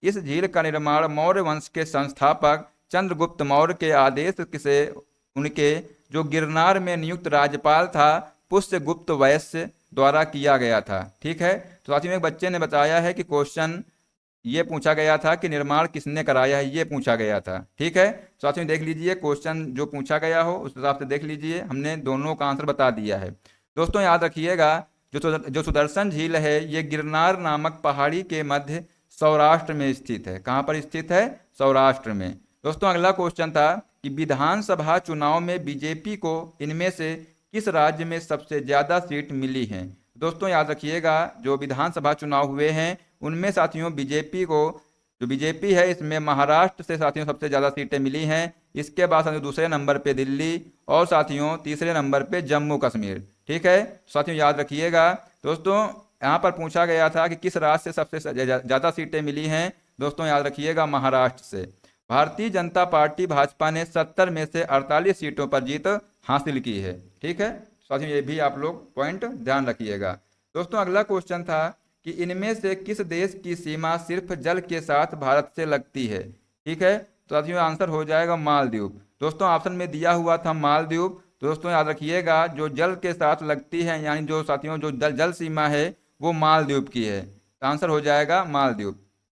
इस झील का निर्माण मौर्य वंश के संस्थापक चंद्रगुप्त मौर्य के आदेश से उनके जो गिरनार में नियुक्त राज्यपाल था पुष्यगुप्त वैश्य द्वारा किया गया था। ठीक है, तो साथियों एक बच्चे ने बताया है कि क्वेश्चन ये पूछा गया था कि निर्माण किसने कराया है, ये पूछा गया था। ठीक है, साथियों देख लीजिए क्वेश्चन जो पूछा गया हो उस हिसाब से देख लीजिए, हमने दोनों का आंसर बता दिया है। दोस्तों याद रखिएगा, जो सुदर्शन झील है ये गिरनार नामक पहाड़ी के मध्य सौराष्ट्र में स्थित है। कहाँ पर स्थित है? सौराष्ट्र में। दोस्तों अगला क्वेश्चन था कि विधानसभा चुनाव में बीजेपी को इनमें से किस राज्य में सबसे ज्यादा सीट मिली है। दोस्तों याद रखिएगा, जो विधानसभा चुनाव हुए हैं उनमें साथियों बीजेपी है इसमें महाराष्ट्र से साथियों सबसे ज्यादा सीटें मिली हैं। इसके बाद साथियों दूसरे नंबर पे दिल्ली और साथियों तीसरे नंबर पे जम्मू कश्मीर। ठीक है, साथियों याद रखिएगा। दोस्तों यहाँ पर पूछा गया था कि किस राज्य से सबसे ज्यादा सीटें मिली हैं। दोस्तों याद रखिएगा महाराष्ट्र से। भारतीय जनता पार्टी भाजपा ने 70 में से 48 सीटों पर जीत हासिल की है। ठीक है साथियों, ये भी आप लोग पॉइंट ध्यान रखिएगा। दोस्तों अगला क्वेश्चन था कि इनमें से किस देश की सीमा सिर्फ जल के साथ भारत से लगती है। ठीक है, तो साथियों आंसर हो जाएगा मालदीव। दोस्तों ऑप्शन में दिया हुआ था मालदीव। दोस्तों याद रखिएगा, जो जल के साथ लगती है यानी जो साथियों जो जल सीमा है वो मालदीव की है। तो आंसर हो जाएगा मालदीव।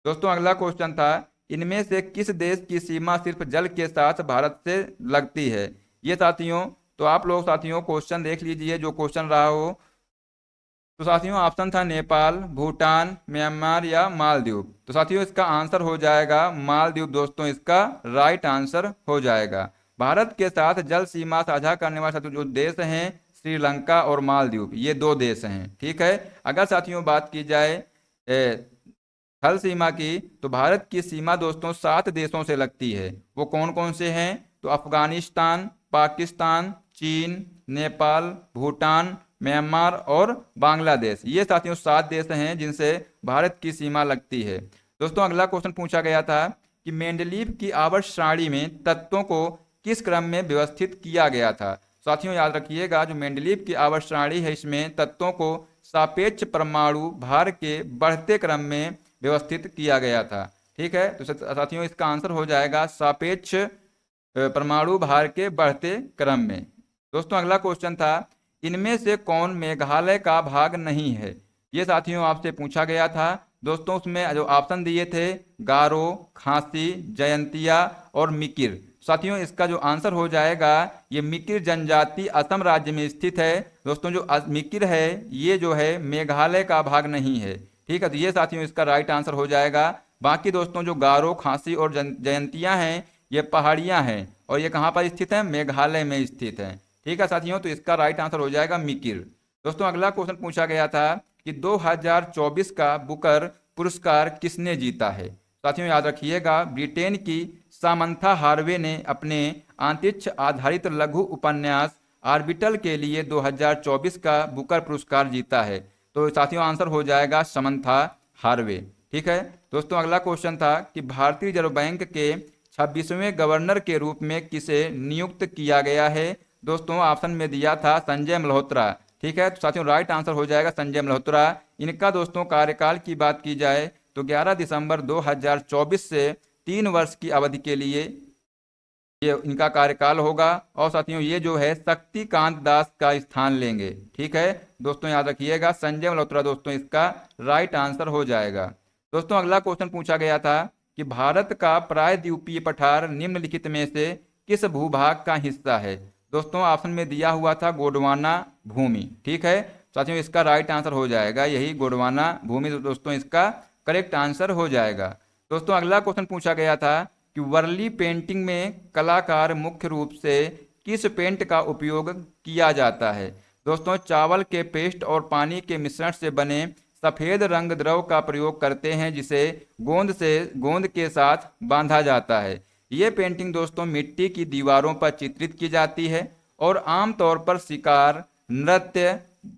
दोस्तों अगला क्वेश्चन था इनमें से किस देश की सीमा सिर्फ जल के साथ भारत से लगती है। ये साथियों तो आप लोग साथियों क्वेश्चन देख लीजिए, जो क्वेश्चन रहा हो तो साथियों ऑप्शन था नेपाल, भूटान, म्यांमार या मालदीव। तो साथियों इसका आंसर हो जाएगा मालदीव दोस्तों, इसका राइट आंसर हो जाएगा। भारत के साथ जल सीमा साझा करने वाले साथियों जो देश हैं श्रीलंका और मालदीव, ये दो देश हैं। ठीक है। अगर साथियों बात की जाए थल सीमा की, तो भारत की सीमा दोस्तों 7 देशों से लगती है। वो कौन कौन से हैं? तो अफगानिस्तान, पाकिस्तान, चीन, नेपाल, भूटान, म्यांमार और बांग्लादेश, ये साथियों 7 देश हैं जिनसे भारत की सीमा लगती है। दोस्तों अगला क्वेश्चन पूछा गया था कि मेंडलीव की आवर्त सारणी में तत्वों को किस क्रम में व्यवस्थित किया गया था। साथियों याद रखिएगा, जो मेंडलीव की आवर्त सारणी है इसमें तत्वों को सापेक्ष परमाणु भार के बढ़ते क्रम में व्यवस्थित किया गया था। ठीक है। तो साथियों इसका आंसर हो जाएगा सापेक्ष परमाणु भार के बढ़ते क्रम में। दोस्तों अगला क्वेश्चन था इनमें से कौन मेघालय का भाग नहीं है। ये साथियों आपसे पूछा गया था। दोस्तों उसमें जो ऑप्शन दिए थे गारो, खासी, जयंतिया और मिकिर। साथियों इसका जो आंसर हो जाएगा ये मिकिर जनजाति असम राज्य में स्थित है। दोस्तों जो मिकिर है ये जो है मेघालय का भाग नहीं है। ठीक है। तो ये साथियों इसका राइट आंसर हो जाएगा। बाकी दोस्तों जो गारो, खासी और जयंतिया हैं ये पहाड़ियां हैं और ये कहाँ पर स्थित है? मेघालय में स्थित है। ठीक है साथियों, तो इसका राइट आंसर हो जाएगा मिकिर। दोस्तों अगला क्वेश्चन पूछा गया था कि 2024 का बुकर पुरस्कार किसने जीता है। साथियों याद रखिएगा, ब्रिटेन की सामंथा हार्वे ने अपने अंतरिक्ष आधारित लघु उपन्यास ऑर्बिटल के लिए 2024 का बुकर पुरस्कार जीता है। तो साथियों आंसर हो जाएगा समंथा हार्वे। ठीक है। दोस्तों अगला क्वेश्चन था कि भारतीय रिजर्व बैंक के 26वें गवर्नर के रूप में किसे नियुक्त किया गया है। दोस्तों ऑप्शन में दिया था संजय मल्होत्रा। ठीक है। तो साथियों राइट आंसर हो जाएगा संजय मल्होत्रा। इनका दोस्तों कार्यकाल की बात की जाए तो 11 दिसंबर 2024 से 3 वर्ष की अवधि के लिए ये इनका कार्यकाल होगा। और साथियों ये जो है शक्तिकांत दास का स्थान लेंगे। ठीक है। दोस्तों याद रखिएगा संजय मल्होत्रा दोस्तों इसका राइट आंसर हो जाएगा। दोस्तों अगला क्वेश्चन पूछा गया था कि भारत का प्रायद्वीपीय पठार निम्नलिखित में से किस भूभाग का हिस्सा है। दोस्तों ऑप्शन में दिया हुआ था गोंडवाना भूमि। ठीक है। साथियों इसका राइट आंसर हो जाएगा यही गोंडवाना भूमि। दोस्तों इसका करेक्ट आंसर हो जाएगा। दोस्तों अगला क्वेश्चन पूछा गया था कि वर्ली पेंटिंग में कलाकार मुख्य रूप से किस पेंट का उपयोग किया जाता है। दोस्तों चावल के पेस्ट और पानी के मिश्रण से बने सफेद रंग द्रव का प्रयोग करते हैं जिसे गोंद के साथ बांधा जाता है। ये पेंटिंग दोस्तों मिट्टी की दीवारों पर चित्रित की जाती है और आमतौर पर शिकार, नृत्य,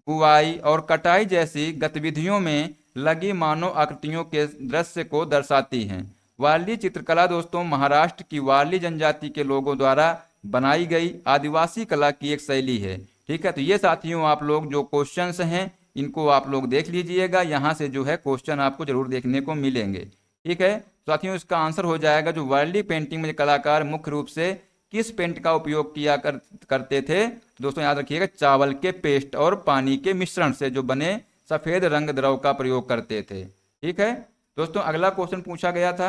बुवाई और कटाई जैसी गतिविधियों में लगी मानव आकृतियों के दृश्य को दर्शाती हैं। वारली चित्रकला दोस्तों महाराष्ट्र की वारली जनजाति के लोगों द्वारा बनाई गई आदिवासी कला की एक शैली है। ठीक है। तो ये साथियों आप लोग जो क्वेश्चंस हैं इनको आप लोग देख लीजिएगा, यहाँ से जो है क्वेश्चन आपको जरूर देखने को मिलेंगे। ठीक है। साथियों इसका आंसर हो जाएगा जो वर्ली पेंटिंग में कलाकार मुख्य रूप से किस पेंट का उपयोग किया करते थे। दोस्तों याद रखिएगा चावल के पेस्ट और पानी के मिश्रण से जो बने सफेद रंग द्रव का प्रयोग करते थे। ठीक है। दोस्तों अगला क्वेश्चन पूछा गया था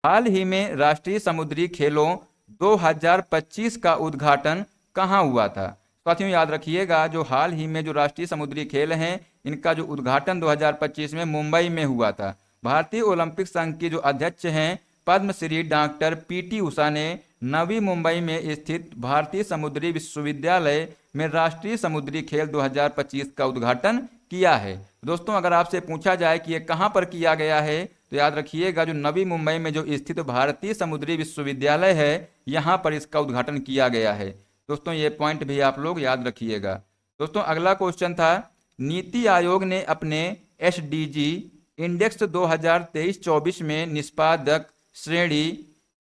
हाल ही में राष्ट्रीय समुद्री खेलों 2025 का उद्घाटन कहाँ हुआ था। साथियों याद रखिएगा जो हाल ही में जो राष्ट्रीय समुद्री खेल हैं इनका जो उद्घाटन 2025 में मुंबई में हुआ था। भारतीय ओलंपिक संघ के जो अध्यक्ष हैं पद्मश्री डॉक्टर पीटी उषा ने नवी मुंबई में स्थित भारतीय समुद्री विश्वविद्यालय में राष्ट्रीय समुद्री खेल 2025 का उद्घाटन किया है। दोस्तों अगर आपसे पूछा जाए कि ये कहाँ पर किया गया है तो याद रखिएगा जो नवी मुंबई में जो स्थित भारतीय समुद्री विश्वविद्यालय है यहाँ पर इसका उद्घाटन किया गया है। दोस्तों ये पॉइंट भी आप लोग याद रखिएगा। दोस्तों अगला क्वेश्चन था नीति आयोग ने अपने एसडीजी इंडेक्स 2023-24 में निष्पादक श्रेणी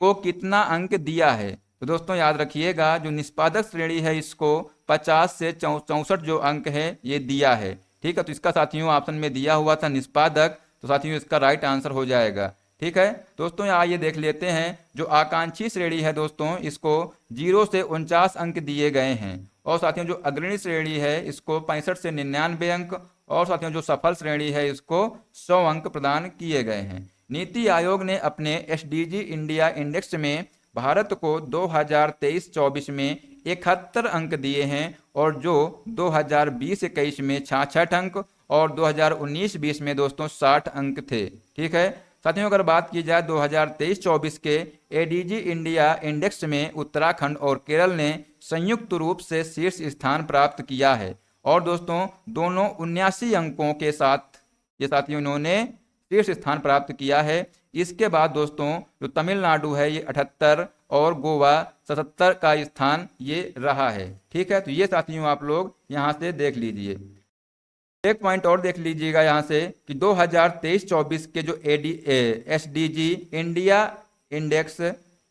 को कितना अंक दिया है। तो दोस्तों याद रखिएगा जो निष्पादक श्रेणी है इसको 50 से 64 जो अंक है ये दिया है। ठीक है। तो इसका साथियों ऑप्शन में दिया हुआ था निष्पादक, तो साथियों इसका राइट आंसर हो जाएगा। ठीक है। दोस्तों यहाँ ये देख लेते हैं जो आकांक्षी श्रेणी है दोस्तों इसको 0 से 49 अंक दिए गए हैं और साथियों जो अग्रणी श्रेणी है इसको 65 से 99 अंक और साथियों जो सफल श्रेणी है इसको 100 अंक प्रदान किए गए हैं। नीति आयोग ने अपने एसडीजी इंडिया इंडेक्स में भारत को 2023-24 में 71 अंक दिए हैं और जो 2020-21 में 66 अंक और 2019-20 में दोस्तों 60 अंक थे। ठीक है साथियों, अगर बात की जाए 2023-24 के एडीजी इंडिया इंडेक्स में उत्तराखंड और केरल ने संयुक्त रूप से शीर्ष स्थान प्राप्त किया है और दोस्तों दोनों 79 अंकों के साथ ये साथियों इन्होंने शीर्ष स्थान प्राप्त किया है। इसके बाद दोस्तों जो तमिलनाडु है ये 78 और गोवा 77 का स्थान ये रहा है। ठीक है, तो ये साथियों आप लोग यहाँ से देख लीजिए। एक पॉइंट और देख लीजिएगा यहाँ से कि 2023-24 के जो एसडीजी इंडिया इंडेक्स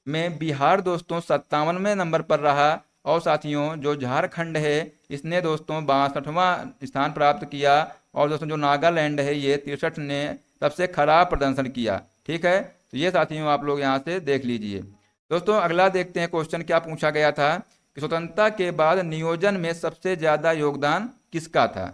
में बिहार दोस्तों 57वें नंबर पर रहा और साथियों जो झारखंड है इसने दोस्तों 62वां स्थान प्राप्त किया और दोस्तों जो नागालैंड है ये 63 ने सबसे खराब प्रदर्शन किया। ठीक है, तो ये साथियों आप लोग यहाँ से देख लीजिए। दोस्तों अगला देखते हैं क्वेश्चन क्या पूछा गया था कि स्वतंत्रता के बाद नियोजन में सबसे ज्यादा योगदान किसका था।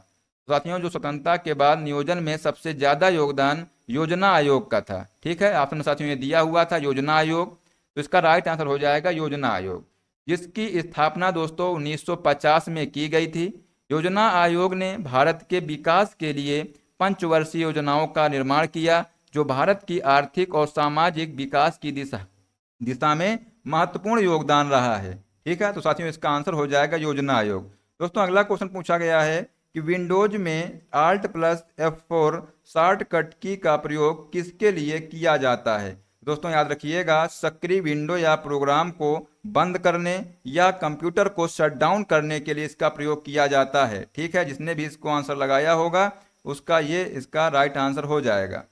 साथियों जो स्वतंत्रता के बाद नियोजन में सबसे ज्यादा योगदान योजना आयोग का था। ठीक है, आपने साथियों ये दिया हुआ था योजना आयोग, तो इसका राइट आंसर हो जाएगा योजना आयोग, जिसकी स्थापना दोस्तों 1950 में की गई थी। योजना आयोग ने भारत के विकास के लिए पंचवर्षीय योजनाओं का निर्माण किया जो भारत की आर्थिक और सामाजिक विकास की दिशा में महत्वपूर्ण योगदान रहा है। ठीक है, तो साथियों इसका आंसर हो जाएगा योजना आयोग। दोस्तों अगला क्वेश्चन पूछा गया है कि विंडोज में Alt+F4 शॉर्टकट की का प्रयोग किसके लिए किया जाता है। दोस्तों याद रखिएगा, सक्रिय विंडो या प्रोग्राम को बंद करने या कंप्यूटर को शट डाउन करने के लिए इसका प्रयोग किया जाता है। ठीक है, जिसने भी इसको आंसर लगाया होगा उसका ये इसका राइट आंसर हो जाएगा।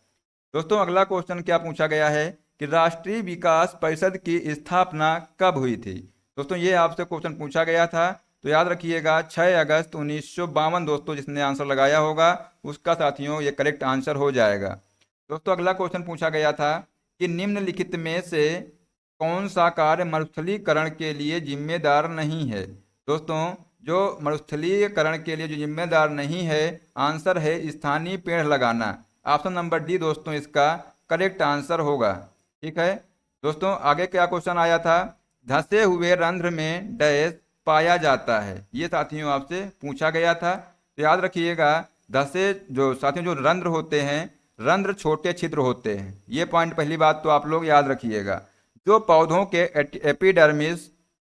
दोस्तों अगला क्वेश्चन क्या पूछा गया है कि राष्ट्रीय विकास परिषद की स्थापना कब हुई थी। दोस्तों ये आपसे क्वेश्चन पूछा गया था, तो याद रखिएगा 6 अगस्त 1952 दोस्तों जिसने आंसर लगाया होगा उसका साथियों ये करेक्ट आंसर हो जाएगा। दोस्तों अगला क्वेश्चन पूछा गया था कि निम्नलिखित में से कौन सा कार्य मरुस्थलीकरण के लिए जिम्मेदार नहीं है। दोस्तों जो मरुस्थलीकरण के लिए जो जिम्मेदार नहीं है आंसर है स्थानीय पेड़ लगाना। ऑप्शन नंबर डी दोस्तों इसका करेक्ट आंसर होगा। ठीक है दोस्तों, आगे क्या क्वेश्चन आया था, धंसे हुए रंध्र में डैश पाया जाता है, ये साथियों आपसे पूछा गया था। तो याद रखिएगा धंसे जो साथियों जो रंध्र होते हैं, रंध्र छोटे छिद्र होते हैं, ये पॉइंट पहली बात तो आप लोग याद रखिएगा। जो पौधों के एपिडर्मिस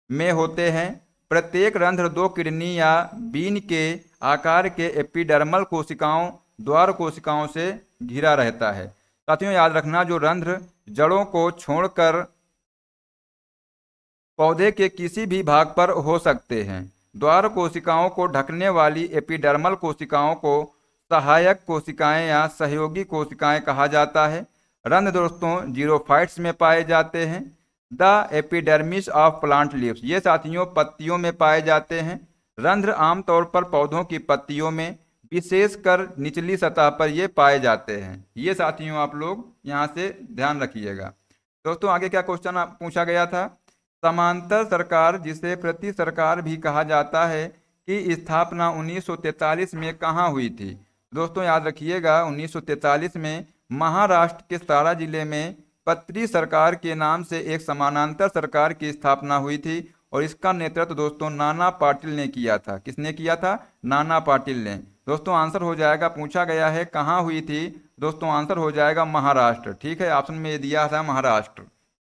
में होते हैं, प्रत्येक रंध्र 2 किडनी या बीन के आकार के एपिडर्मल कोशिकाओं द्वार कोशिकाओं से घिरा रहता है। साथियों याद रखना जो रंध्र जड़ों को छोड़कर पौधे के किसी भी भाग पर हो सकते हैं। द्वार कोशिकाओं को ढकने वाली एपिडर्मल कोशिकाओं को सहायक कोशिकाएं या सहयोगी कोशिकाएं कहा जाता है। रंध्र दोस्तों जीरोफाइट्स में पाए जाते हैं। The epidermis of plant leaves, ये साथियों पत्तियों में पाए जाते हैं। रंध्र आमतौर पर पौधों की पत्तियों में विशेषकर निचली सतह पर ये पाए जाते हैं। ये साथियों आप लोग यहाँ से ध्यान रखिएगा। दोस्तों आगे क्या क्वेश्चन पूछा गया था, समांतर सरकार जिसे प्रति सरकार भी कहा जाता है की स्थापना 1943 में कहाँ हुई थी। दोस्तों याद रखिएगा 1943 में महाराष्ट्र के सारा जिले में पत्री सरकार के नाम से एक समानांतर सरकार की स्थापना हुई थी और इसका नेतृत्व दोस्तों नाना पाटिल ने किया था। किसने किया था, नाना पाटिल ने। दोस्तों आंसर हो जाएगा, पूछा गया है कहाँ हुई थी, दोस्तों आंसर हो जाएगा महाराष्ट्र। ठीक है, ऑप्शन में ये दिया था महाराष्ट्र।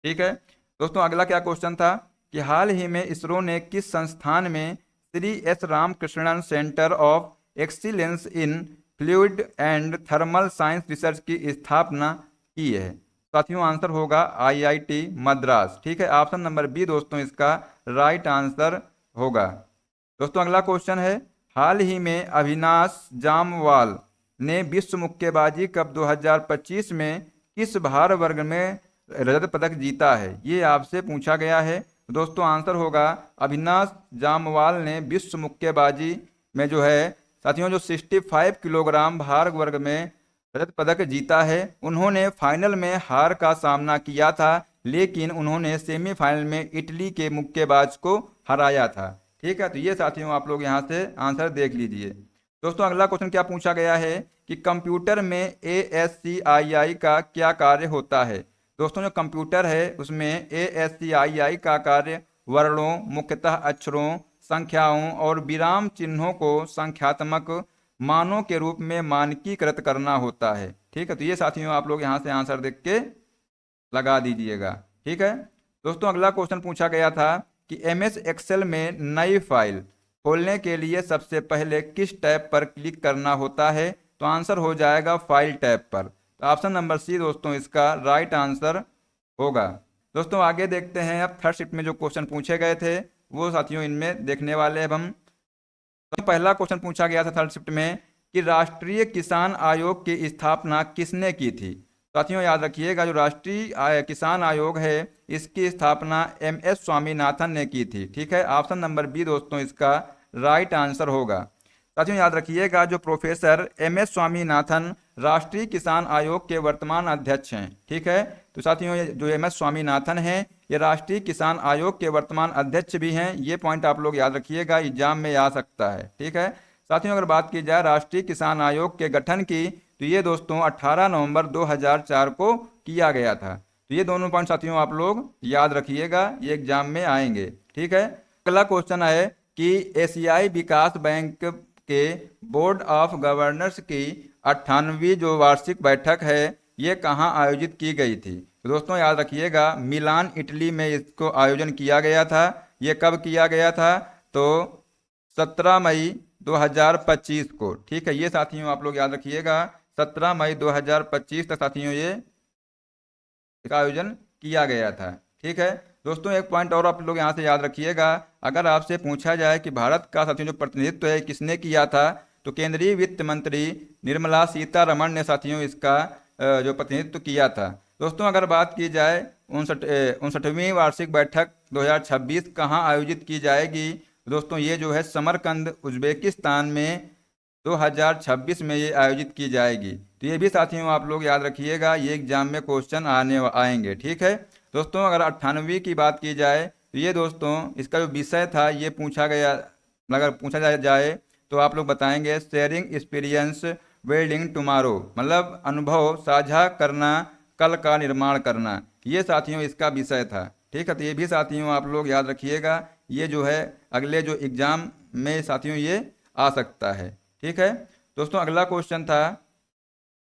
ठीक है दोस्तों, अगला क्या क्वेश्चन था कि हाल ही में इसरो ने किस संस्थान में Shri S Ramakrishnan centre of excellence in fluid and thermal science research की स्थापना की है। साथियों आंसर होगा IIT मद्रास। ठीक है, ऑप्शन नंबर बी दोस्तों इसका राइट आंसर होगा। दोस्तों अगला क्वेश्चन है, हाल ही में अविनाश जामवाल ने विश्व मुक्केबाजी कप 2025 में किस भार वर्ग में रजत पदक जीता है, ये आपसे पूछा गया है। दोस्तों आंसर होगा अविनाश जामवाल ने विश्व मुक्केबाजी में जो है साथियों जो 65 किलोग्राम भार वर्ग में रजत पदक जीता है। उन्होंने फाइनल में हार का सामना किया था लेकिन उन्होंने सेमीफाइनल में इटली के मुक्केबाज को हराया था। ठीक है, तो ये साथियों आप लोग यहाँ से आंसर देख लीजिए। दोस्तों अगला क्वेश्चन क्या पूछा गया है कि कंप्यूटर में ASCII का क्या कार्य होता है। दोस्तों जो कंप्यूटर है उसमें ASCII का कार्य वर्णों, मुख्यतः अक्षरों, संख्याओं और विराम चिन्हों को संख्यात्मक मानों के रूप में मानकीकृत करना होता है। ठीक है, तो ये साथियों आप लोग यहाँ से आंसर देख के लगा दीजिएगा। ठीक है दोस्तों, अगला क्वेश्चन पूछा गया था कि एमएस एक्सेल में नई फाइल खोलने के लिए सबसे पहले किस टैब पर क्लिक करना होता है? तो आंसर हो जाएगा फाइल टैब पर। तो ऑप्शन नंबर सी दोस्तों इसका राइट आंसर होगा। दोस्तों आगे देखते हैं, अब थर्ड शिफ्ट में जो क्वेश्चन पूछे गए थे वो साथियों इनमें देखने वाले हैं अब हम। तो पहला क्वेश्चन पूछा गया था थर्ड शिफ्ट में कि राष्ट्रीय किसान आयोग की स्थापना किसने की थी? साथियों याद रखिएगा, जो राष्ट्रीय किसान आयोग है इसकी स्थापना एमएस स्वामीनाथन ने की थी। ठीक है, ऑप्शन नंबर बी दोस्तों इसका राइट आंसर होगा। साथियों याद रखिएगा, जो प्रोफेसर एमएस स्वामीनाथन राष्ट्रीय किसान आयोग के वर्तमान अध्यक्ष हैं। ठीक है, तो साथियों जो एमएस स्वामीनाथन हैं ये राष्ट्रीय किसान आयोग के वर्तमान अध्यक्ष भी हैं। ये पॉइंट आप लोग याद रखिएगा, एग्जाम में आ सकता है। ठीक है साथियों, अगर बात की जाए राष्ट्रीय किसान आयोग के गठन की, तो ये दोस्तों 18 नवंबर 2004 को किया गया था। तो ये दोनों पॉइंट साथियों आप लोग याद रखिएगा, ये एग्जाम में आएंगे। ठीक है, अगला क्वेश्चन है कि एशियाई विकास बैंक के बोर्ड ऑफ गवर्नर्स की 98वीं जो वार्षिक बैठक है ये कहाँ आयोजित की गई थी? तो दोस्तों याद रखिएगा, मिलान इटली में इसको आयोजन किया गया था। ये कब किया गया था? तो 17 मई 2025 को। ठीक है, ये साथियों आप लोग याद रखिएगा, 17 मई 2025 तक साथियों ये इसका आयोजन किया गया था। ठीक है दोस्तों, एक पॉइंट और आप लोग यहाँ से याद रखिएगा, अगर आपसे पूछा जाए कि भारत का साथियों जो प्रतिनिधित्व है किसने किया था, तो केंद्रीय वित्त मंत्री निर्मला सीतारमण ने साथियों इसका जो प्रतिनिधित्व किया था। दोस्तों अगर बात की जाए 59वीं वार्षिक बैठक 2026 कहाँ आयोजित की जाएगी? दोस्तों ये जो है समरकंद उज्बेकिस्तान में 2026 में ये आयोजित की जाएगी। तो ये भी साथियों आप लोग याद रखिएगा, ये एग्जाम में क्वेश्चन आएंगे। ठीक है दोस्तों, अगर 98वीं की बात की जाए तो ये दोस्तों इसका जो विषय था ये पूछा गया, अगर पूछा जाए तो आप लोग बताएंगे शेयरिंग एक्सपीरियंस बिल्डिंग टुमारो, मतलब अनुभव साझा करना, कल का निर्माण करना। ये साथियों इसका विषय था। ठीक है, तो ये भी साथियों आप लोग याद रखिएगा, ये जो है अगले जो एग्जाम में साथियों ये आ सकता है। ठीक है दोस्तों, अगला क्वेश्चन था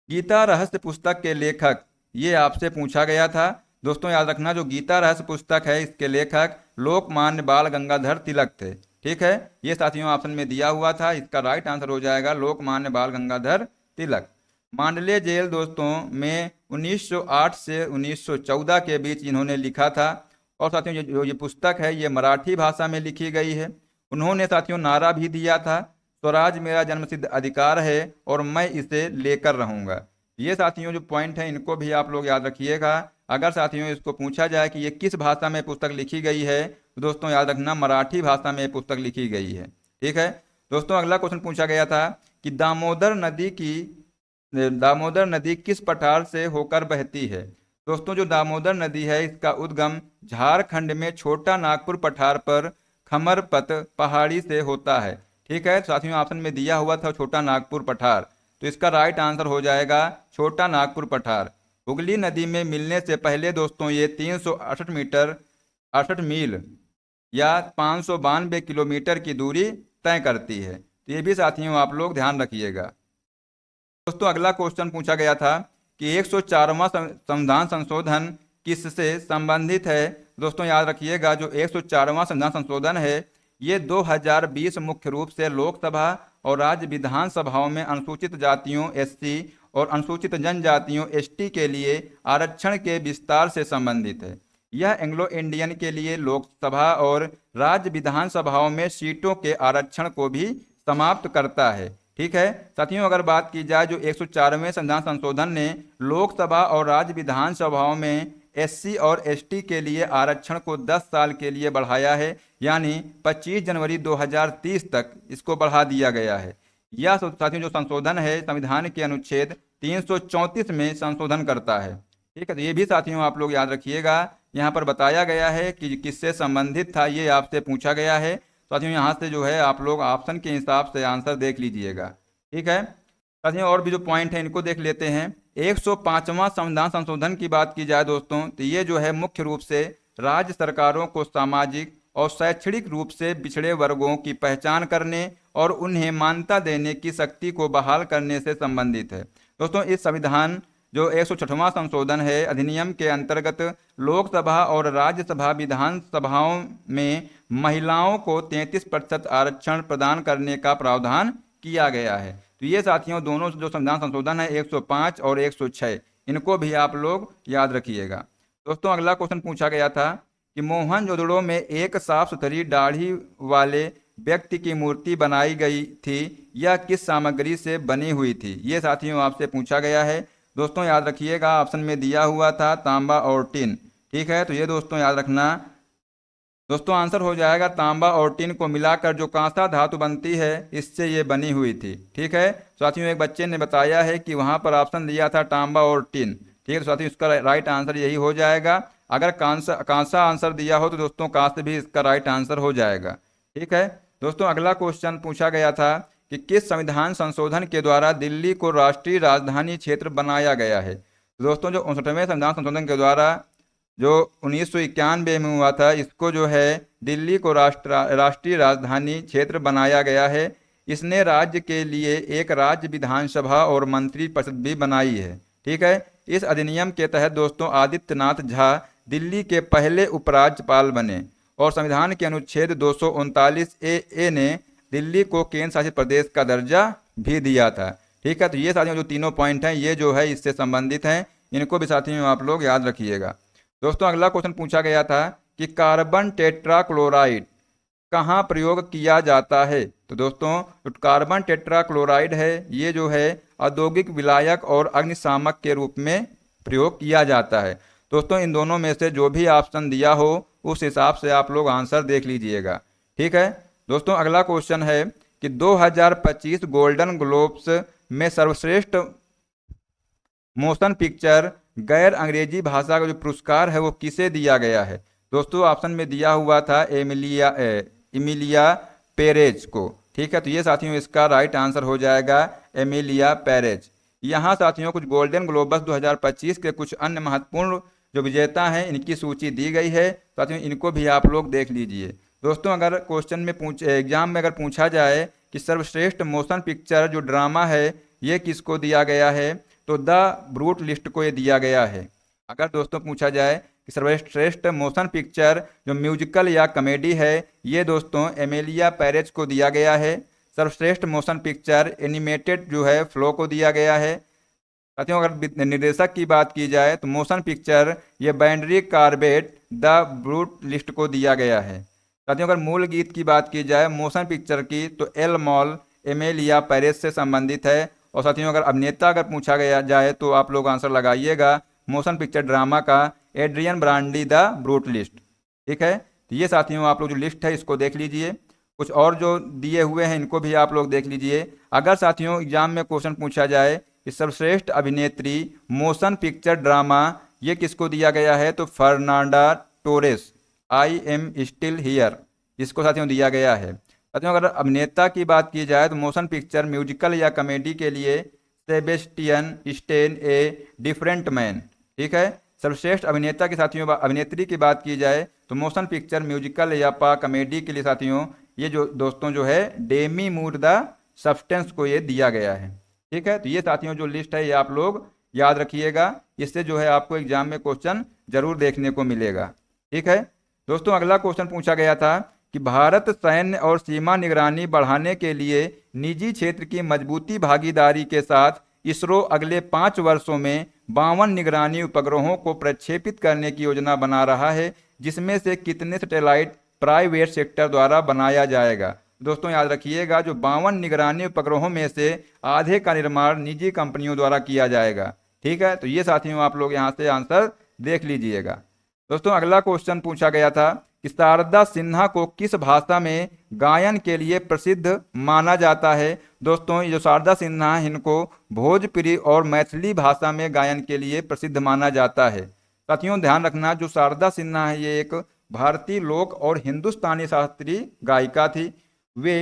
गीता रहस्य पुस्तक के लेखक, ये आपसे पूछा गया था। दोस्तों याद रखना, जो गीता रहस्य पुस्तक है इसके लेखक लोकमान्य बाल गंगाधर तिलक थे। ठीक है, ये साथियों ऑप्शन में दिया हुआ था, इसका राइट आंसर हो जाएगा लोकमान्य बाल गंगाधर तिलक। मांडले जेल दोस्तों में 1908 से 1914 के बीच इन्होंने लिखा था। और साथियों जो ये पुस्तक है ये मराठी भाषा में लिखी गई है। उन्होंने साथियों नारा भी दिया था, स्वराज मेरा जन्मसिद्ध अधिकार है और मैं इसे लेकर रहूंगा। ये साथियों जो पॉइंट है इनको भी आप लोग याद रखिएगा। अगर साथियों इसको पूछा जाए कि ये किस भाषा में पुस्तक लिखी गई है, तो दोस्तों याद रखना मराठी भाषा में पुस्तक लिखी गई है। ठीक है दोस्तों, अगला क्वेश्चन पूछा गया था कि दामोदर नदी किस पठार से होकर बहती है? दोस्तों जो दामोदर नदी है इसका उद्गम झारखंड में छोटा नागपुर पठार पर खमरपत पहाड़ी से होता है। ठीक है साथियों, ऑप्शन में दिया हुआ था छोटा नागपुर पठार, तो इसका राइट आंसर हो जाएगा छोटा नागपुर पठार। हुगली नदी में मिलने से पहले दोस्तों ये 368 मील या 592 किलोमीटर की दूरी तय करती है। तो ये भी साथियों आप लोग ध्यान रखिएगा। दोस्तों अगला क्वेश्चन पूछा गया था कि 104वां संविधान संशोधन किससे संबंधित है? दोस्तों याद रखिएगा, जो 104वां संविधान संशोधन है ये 2020 मुख्य रूप से लोकसभा और राज्य विधानसभाओं में अनुसूचित जातियों एससी और अनुसूचित जनजातियों एसटी के लिए आरक्षण के विस्तार से संबंधित है। यह एंग्लो इंडियन के लिए लोकसभा और राज्य विधानसभाओं में सीटों के आरक्षण को भी समाप्त करता है। ठीक है साथियों, अगर बात की जाए जो 104वें संविधान संशोधन ने लोकसभा और राज्य विधानसभाओं में एससी और एसटी के लिए आरक्षण को 10 साल के लिए बढ़ाया है, यानी 25 जनवरी 2030 तक इसको बढ़ा दिया गया है। यह साथियों जो संशोधन है संविधान के अनुच्छेद 334 में संशोधन करता है। ठीक है, तो ये भी साथियों आप लोग याद रखिएगा, यहाँ पर बताया गया है कि किससे संबंधित था, ये आपसे पूछा गया है। साथियों यहाँ से जो है आप लोग ऑप्शन के हिसाब से आंसर देख लीजिएगा। ठीक है साथियों, और भी जो पॉइंट है इनको देख लेते हैं। 105वां संविधान संशोधन की बात की जाए दोस्तों, तो ये जो है मुख्य रूप से राज्य सरकारों को सामाजिक और शैक्षणिक रूप से पिछड़े वर्गों की पहचान करने और उन्हें मान्यता देने की शक्ति को बहाल करने से संबंधित है। दोस्तों, इस संविधान जो 166वां संशोधन है अधिनियम के अंतर्गत लोकसभा और राज्यसभा विधानसभाओं में महिलाओं को 33% आरक्षण प्रदान करने का प्रावधान किया गया है। तो ये साथियों दोनों जो संविधान संशोधन है 105 और 106, इनको भी आप लोग याद रखिएगा। दोस्तों, अगला क्वेश्चन पूछा गया था कि मोहनजोदड़ो में एक साफ सुथरी दाढ़ी वाले व्यक्ति की मूर्ति बनाई गई थी, यह किस सामग्री से बनी हुई थी? ये साथियों आपसे पूछा गया है। दोस्तों याद रखिएगा, ऑप्शन में दिया हुआ था तांबा और टिन। ठीक है, तो ये दोस्तों याद रखना। दोस्तों आंसर हो जाएगा तांबा और टिन को मिलाकर जो कांसा धातु बनती है, इससे ये बनी हुई थी। ठीक है साथियों, एक बच्चे ने बताया है कि वहां पर ऑप्शन दिया था तांबा और टिन। ठीक है तो साथियों, इसका राइट आंसर यही हो जाएगा। अगर कांसा आंसर दिया हो तो दोस्तों कांस्य भी इसका राइट आंसर हो जाएगा। ठीक है दोस्तों, अगला क्वेश्चन पूछा गया था कि किस संविधान संशोधन के द्वारा दिल्ली को राष्ट्रीय राजधानी क्षेत्र बनाया गया है? तो दोस्तों जो 59वें संविधान संशोधन के द्वारा जो 1991 में हुआ था, इसको जो है दिल्ली को राष्ट्रीय राजधानी क्षेत्र बनाया गया है। इसने राज्य के लिए एक राज्य विधानसभा और मंत्री परिषद भी बनाई है। ठीक है, इस अधिनियम के तहत दोस्तों आदित्यनाथ झा दिल्ली के पहले उपराज्यपाल बने और संविधान के अनुच्छेद 239 ए ने दिल्ली को केंद्र शासित प्रदेश का दर्जा भी दिया था। ठीक है, तो ये साथियों जो तीनों पॉइंट हैं ये जो है इससे संबंधित हैं, इनको भी साथियों आप लोग याद रखिएगा। दोस्तों अगला क्वेश्चन पूछा गया था कि कार्बन टेट्राक्लोराइड कहाँ प्रयोग किया जाता है? तो दोस्तों जो कार्बन टेट्राक्लोराइड है ये जो है औद्योगिक विलायक और अग्निशामक के रूप में प्रयोग किया जाता है। दोस्तों इन दोनों में से जो भी ऑप्शन दिया हो उस हिसाब से आप लोग आंसर देख लीजिएगा। ठीक है दोस्तों, अगला क्वेश्चन है कि 2025 गोल्डन ग्लोब्स में सर्वश्रेष्ठ मोशन पिक्चर गैर अंग्रेजी भाषा का जो पुरस्कार है वो किसे दिया गया है? दोस्तों ऑप्शन में दिया हुआ था एमिलिया पेरेज को। ठीक है, तो ये साथियों इसका राइट आंसर हो जाएगा एमिलिया पेरेज। यहाँ साथियों कुछ गोल्डन ग्लोबस 2025 के कुछ अन्य महत्वपूर्ण जो विजेता हैं इनकी सूची दी गई है, साथियों इनको भी आप लोग देख लीजिए। दोस्तों अगर क्वेश्चन में एग्जाम में अगर पूछा जाए कि सर्वश्रेष्ठ मोशन पिक्चर जो ड्रामा है ये किसको दिया गया है, तो द ब्रूट लिस्ट को ये दिया गया है। अगर दोस्तों पूछा जाए कि सर्वश्रेष्ठ मोशन पिक्चर जो म्यूजिकल या कॉमेडी है ये दोस्तों एमिलिया पेरेज को दिया गया है। सर्वश्रेष्ठ मोशन पिक्चर एनिमेटेड जो है फ्लो को दिया गया है। साथियों अगर निर्देशक की बात की जाए तो मोशन पिक्चर ये बैंड्री कार्बेट द ब्रूट लिस्ट को दिया गया है। साथियों अगर मूल गीत की बात की जाए मोशन पिक्चर की तो एल मॉल एमिलिया पेरेज से संबंधित है। और साथियों अगर अभिनेता अगर पूछा गया जाए तो आप लोग आंसर लगाइएगा मोशन पिक्चर ड्रामा का Adrien Brody the Brutalist. ठीक है, तो ये साथियों आप लोग जो लिस्ट है इसको देख लीजिए। कुछ और जो दिए हुए हैं इनको भी आप लोग देख लीजिए। अगर साथियों एग्जाम में क्वेश्चन पूछा जाए कि सर्वश्रेष्ठ अभिनेत्री मोशन पिक्चर ड्रामा ये किसको दिया गया है, तो Fernanda Torres I am still here इसको साथियों दिया गया है। साथियों अगर अभिनेता की बात की जाए तो मोशन पिक्चर म्यूजिकल या कॉमेडी के लिए Sebastian Stan A Different Man. ठीक है, सर्वश्रेष्ठ अभिनेता के साथियों अभिनेत्री की बात की जाए तो मोशन पिक्चर म्यूजिकल या कॉमेडी के लिए साथियों ये जो दोस्तों जो है डेमी मूर द सब्सटेंस को ये दिया गया है। ठीक है, तो ये साथियों जो लिस्ट है ये आप लोग याद रखिएगा, इससे जो है आपको एग्जाम में क्वेश्चन जरूर देखने को मिलेगा। ठीक है दोस्तों, अगला क्वेश्चन पूछा गया था कि भारत सैन्य और सीमा निगरानी बढ़ाने के लिए निजी क्षेत्र की मजबूती भागीदारी के साथ इसरो अगले 5 वर्षों में 52 निगरानी उपग्रहों को प्रक्षेपित करने की योजना बना रहा है, जिसमें से कितने सैटेलाइट प्राइवेट सेक्टर द्वारा बनाया जाएगा? दोस्तों याद रखिएगा जो 52 निगरानी उपग्रहों में से आधे का निर्माण निजी कंपनियों द्वारा किया जाएगा। ठीक है, तो ये साथियों आप लोग यहाँ से आंसर देख लीजिएगा। दोस्तों अगला क्वेश्चन पूछा गया था कि शारदा सिन्हा को किस भाषा में गायन के लिए प्रसिद्ध माना जाता है? दोस्तों ये जो शारदा सिन्हा है इनको भोजपुरी और मैथिली भाषा में गायन के लिए प्रसिद्ध माना जाता है। साथियों ध्यान रखना जो शारदा सिन्हा है ये एक भारतीय लोक और हिंदुस्तानी शास्त्रीय गायिका थी। वे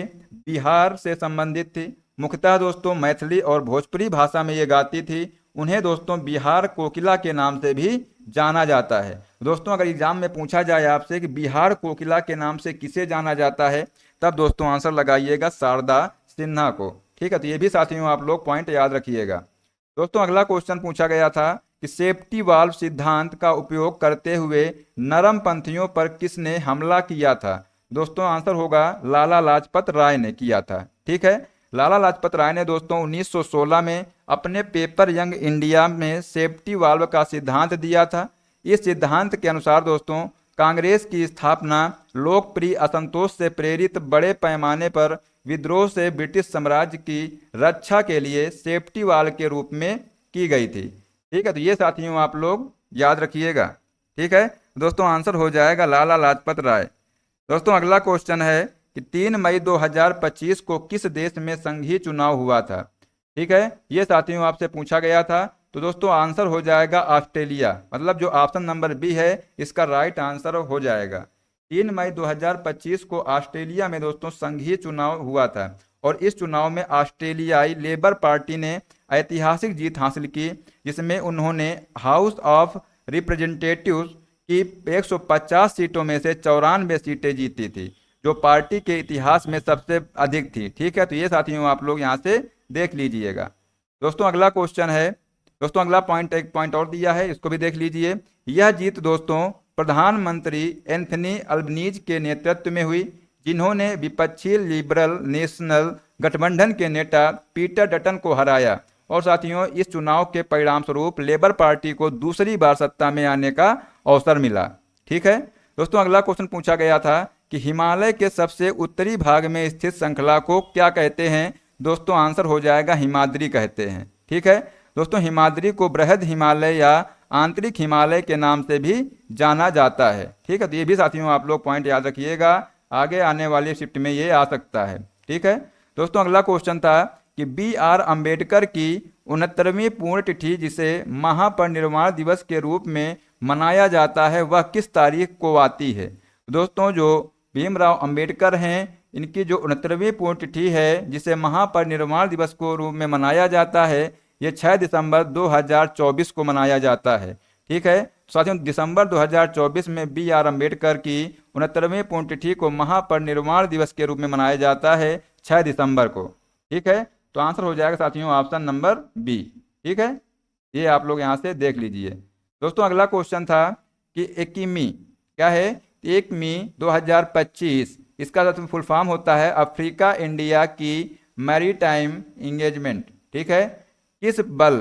बिहार से संबंधित थी, मुख्यतः दोस्तों मैथिली और भोजपुरी भाषा में ये गाती थी। उन्हें दोस्तों बिहार कोकिला के नाम से भी जाना जाता है। दोस्तों अगर एग्जाम में पूछा जाए आपसे कि बिहार कोकिला के नाम से किसे जाना जाता है, तब दोस्तों आंसर लगाइएगा शारदा सिन्हा को। ठीक है, तो ये भी साथियों आप लोग पॉइंट याद रखिएगा। दोस्तों अगला क्वेश्चन पूछा गया था कि सेफ्टी वाल्व सिद्धांत का उपयोग करते हुए नरम पंथियों पर किसने हमला किया था। दोस्तों आंसर होगा लाला लाजपत राय ने किया था। ठीक है, लाला लाजपत राय ने दोस्तों 1916 में अपने पेपर यंग इंडिया में सेफ्टी वाल्व का सिद्धांत दिया था। इस सिद्धांत के अनुसार दोस्तों कांग्रेस की स्थापना लोकप्रिय असंतोष से प्रेरित बड़े पैमाने पर विद्रोह से ब्रिटिश साम्राज्य की रक्षा के लिए सेफ्टी वाल के रूप में की गई थी। ठीक है, तो ये साथियों आप लोग याद रखिएगा। ठीक है दोस्तों, आंसर हो जाएगा लाला लाजपत राय। दोस्तों अगला क्वेश्चन है कि 3 मई 2025 को किस देश में संघीय चुनाव हुआ था। ठीक है, ये साथियों आपसे पूछा गया था। तो दोस्तों आंसर हो जाएगा ऑस्ट्रेलिया, मतलब जो ऑप्शन नंबर बी है इसका राइट आंसर हो जाएगा। 3 मई 2025 को ऑस्ट्रेलिया में दोस्तों संघीय चुनाव हुआ था और इस चुनाव में ऑस्ट्रेलियाई लेबर पार्टी ने ऐतिहासिक जीत हासिल की, जिसमें उन्होंने हाउस ऑफ रिप्रेजेंटेटिव्स की 150 सीटों में से 94 सीटें जीती थी, जो पार्टी के इतिहास में सबसे अधिक थी। ठीक है, तो ये साथियों आप लोग यहाँ से देख लीजिएगा। दोस्तों अगला क्वेश्चन है, दोस्तों अगला पॉइंट एक पॉइंट और दिया है, इसको भी देख लीजिए। यह जीत दोस्तों प्रधानमंत्री एंथनी अल्बनीज के नेतृत्व में हुई, जिन्होंने विपक्षी लिबरल नेशनल गठबंधन के नेता पीटर डटन को हराया। और साथियों इस चुनाव के परिणाम स्वरूप लेबर पार्टी को दूसरी बार सत्ता में आने का अवसर मिला। ठीक है दोस्तों, अगला क्वेश्चन पूछा गया था कि हिमालय के सबसे उत्तरी भाग में स्थित श्रृंखला को क्या कहते हैं। दोस्तों आंसर हो जाएगा हिमाद्री कहते हैं। ठीक है दोस्तों, हिमाद्री को बृहद हिमालय या आंतरिक हिमालय के नाम से भी जाना जाता है। ठीक है, तो ये भी साथियों आप लोग पॉइंट याद रखिएगा, आगे आने वाली शिफ्ट में ये आ सकता है। ठीक है दोस्तों, अगला क्वेश्चन था कि BR अम्बेडकर की 69वीं पुण्यतिथि, जिसे महापरिनिर्वाण दिवस के रूप में मनाया जाता है, वह किस तारीख को आती है। दोस्तों जो भीमराव अम्बेडकर हैं, इनकी जो 69वीं पुण्यतिथि है जिसे महापरिनिर्वाण दिवस को रूप में मनाया जाता है, ये 6 दिसंबर 2024 को मनाया जाता है। ठीक है साथियों, दिसंबर 2024 में BR अम्बेडकर की 69वीं पुण्यतिथि को महापरिनिर्वाण दिवस के रूप में मनाया जाता है 6 दिसंबर को। ठीक है, तो आंसर हो जाएगा साथियों ऑप्शन नंबर बी। ठीक है, ये आप लोग यहाँ से देख लीजिए। दोस्तों अगला क्वेश्चन था कि एकीमी क्या है। 1 मई 2025 इसका फुल फॉर्म होता है अफ्रीका इंडिया की मैरीटाइम इंगेजमेंट। ठीक है, किस बल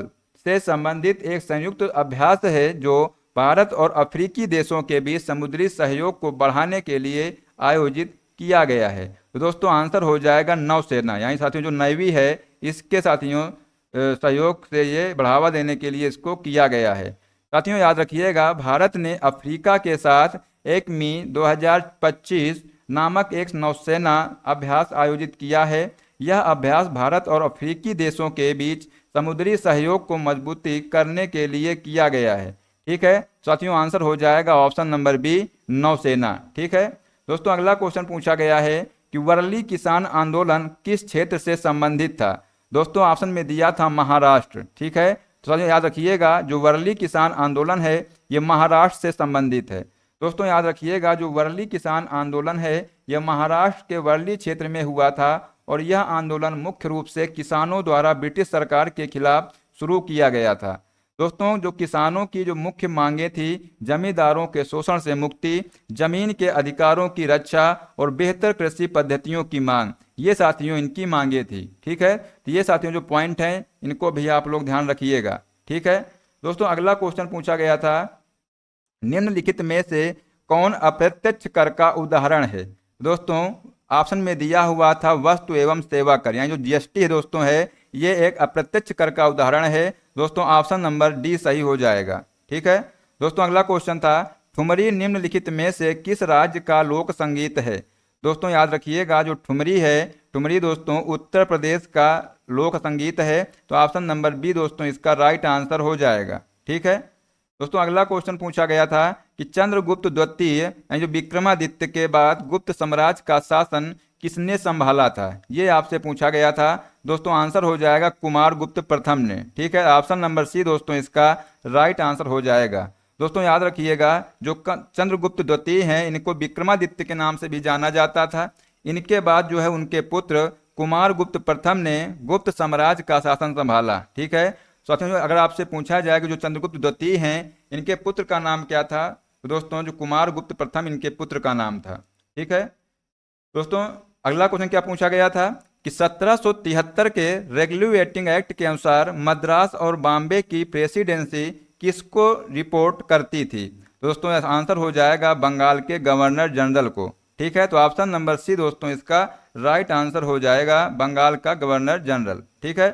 से संबंधित एक संयुक्त अभ्यास है जो भारत और अफ्रीकी देशों के बीच समुद्री सहयोग को बढ़ाने के लिए आयोजित किया गया है। तो दोस्तों आंसर हो जाएगा नौसेना, यानी साथियों जो नेवी है इसके साथियों सहयोग से ये बढ़ावा देने के लिए इसको किया गया है। साथियों याद रखिएगा, भारत ने अफ्रीका के साथ 1 मई 2025 नामक एक नौसेना अभ्यास आयोजित किया है। यह अभ्यास भारत और अफ्रीकी देशों के बीच समुद्री सहयोग को मजबूती करने के लिए किया गया है। ठीक है साथियों, आंसर हो जाएगा ऑप्शन नंबर बी नौसेना। ठीक है दोस्तों, अगला क्वेश्चन पूछा गया है कि वर्ली किसान आंदोलन किस क्षेत्र से संबंधित था। दोस्तों ऑप्शन में दिया था महाराष्ट्र। ठीक है, तो साथियों याद रखिएगा जो वर्ली किसान आंदोलन है ये महाराष्ट्र से संबंधित है। दोस्तों याद रखिएगा जो वर्ली किसान आंदोलन है यह महाराष्ट्र के वर्ली क्षेत्र में हुआ था और यह आंदोलन मुख्य रूप से किसानों द्वारा ब्रिटिश सरकार के खिलाफ शुरू किया गया था। दोस्तों जो किसानों की जो मुख्य मांगे थी, जमींदारों के शोषण से मुक्ति, जमीन के अधिकारों की रक्षा और बेहतर कृषि पद्धतियों की मांग, ये साथियों इनकी मांगे थी। ठीक है, तो ये साथियों जो पॉइंट हैं इनको भी आप लोग ध्यान रखिएगा। ठीक है दोस्तों, अगला क्वेश्चन पूछा गया था निम्नलिखित में से कौन अप्रत्यक्ष कर का उदाहरण है। दोस्तों ऑप्शन में दिया हुआ था वस्तु एवं सेवा कर, यानी जो GST है दोस्तों है ये एक अप्रत्यक्ष कर का उदाहरण है। दोस्तों ऑप्शन नंबर डी सही हो जाएगा। ठीक है दोस्तों, अगला क्वेश्चन था ठुमरी निम्नलिखित में से किस राज्य का लोक संगीत है। दोस्तों याद रखिएगा जो ठुमरी है, ठुमरी दोस्तों उत्तर प्रदेश का लोक संगीत है। तो ऑप्शन नंबर बी दोस्तों इसका राइट आंसर हो जाएगा। ठीक है दोस्तों, अगला क्वेश्चन पूछा गया था कि चंद्रगुप्त द्वितीय यानी जो विक्रमादित्य के बाद गुप्त साम्राज्य का शासन किसने संभाला था। ये आपसे पूछा गया था। दोस्तों आंसर हो जाएगा कुमारगुप्त प्रथम ने। ठीक है, ऑप्शन नंबर सी दोस्तों इसका राइट आंसर हो जाएगा। दोस्तों याद रखिएगा, जो चंद्रगुप्त द्वितीय हैं इनको विक्रमादित्य के नाम से भी जाना जाता था। इनके बाद जो है उनके पुत्र कुमारगुप्त प्रथम ने गुप्त साम्राज्य का शासन संभाला। ठीक है साथियों, अगर आपसे पूछा जाए कि जो चंद्रगुप्त द्वितीय हैं इनके पुत्र का नाम क्या था, तो दोस्तों जो कुमारगुप्त प्रथम इनके पुत्र का नाम था। ठीक है दोस्तों, अगला क्वेश्चन क्या पूछा गया था कि 1773 के रेगुलेटिंग एक्ट के अनुसार मद्रास और बॉम्बे की प्रेसिडेंसी किसको रिपोर्ट करती थी। तो दोस्तों आंसर हो जाएगा बंगाल के गवर्नर जनरल को। ठीक है, तो ऑप्शन नंबर सी दोस्तों इसका राइट आंसर हो जाएगा, बंगाल का गवर्नर जनरल। ठीक है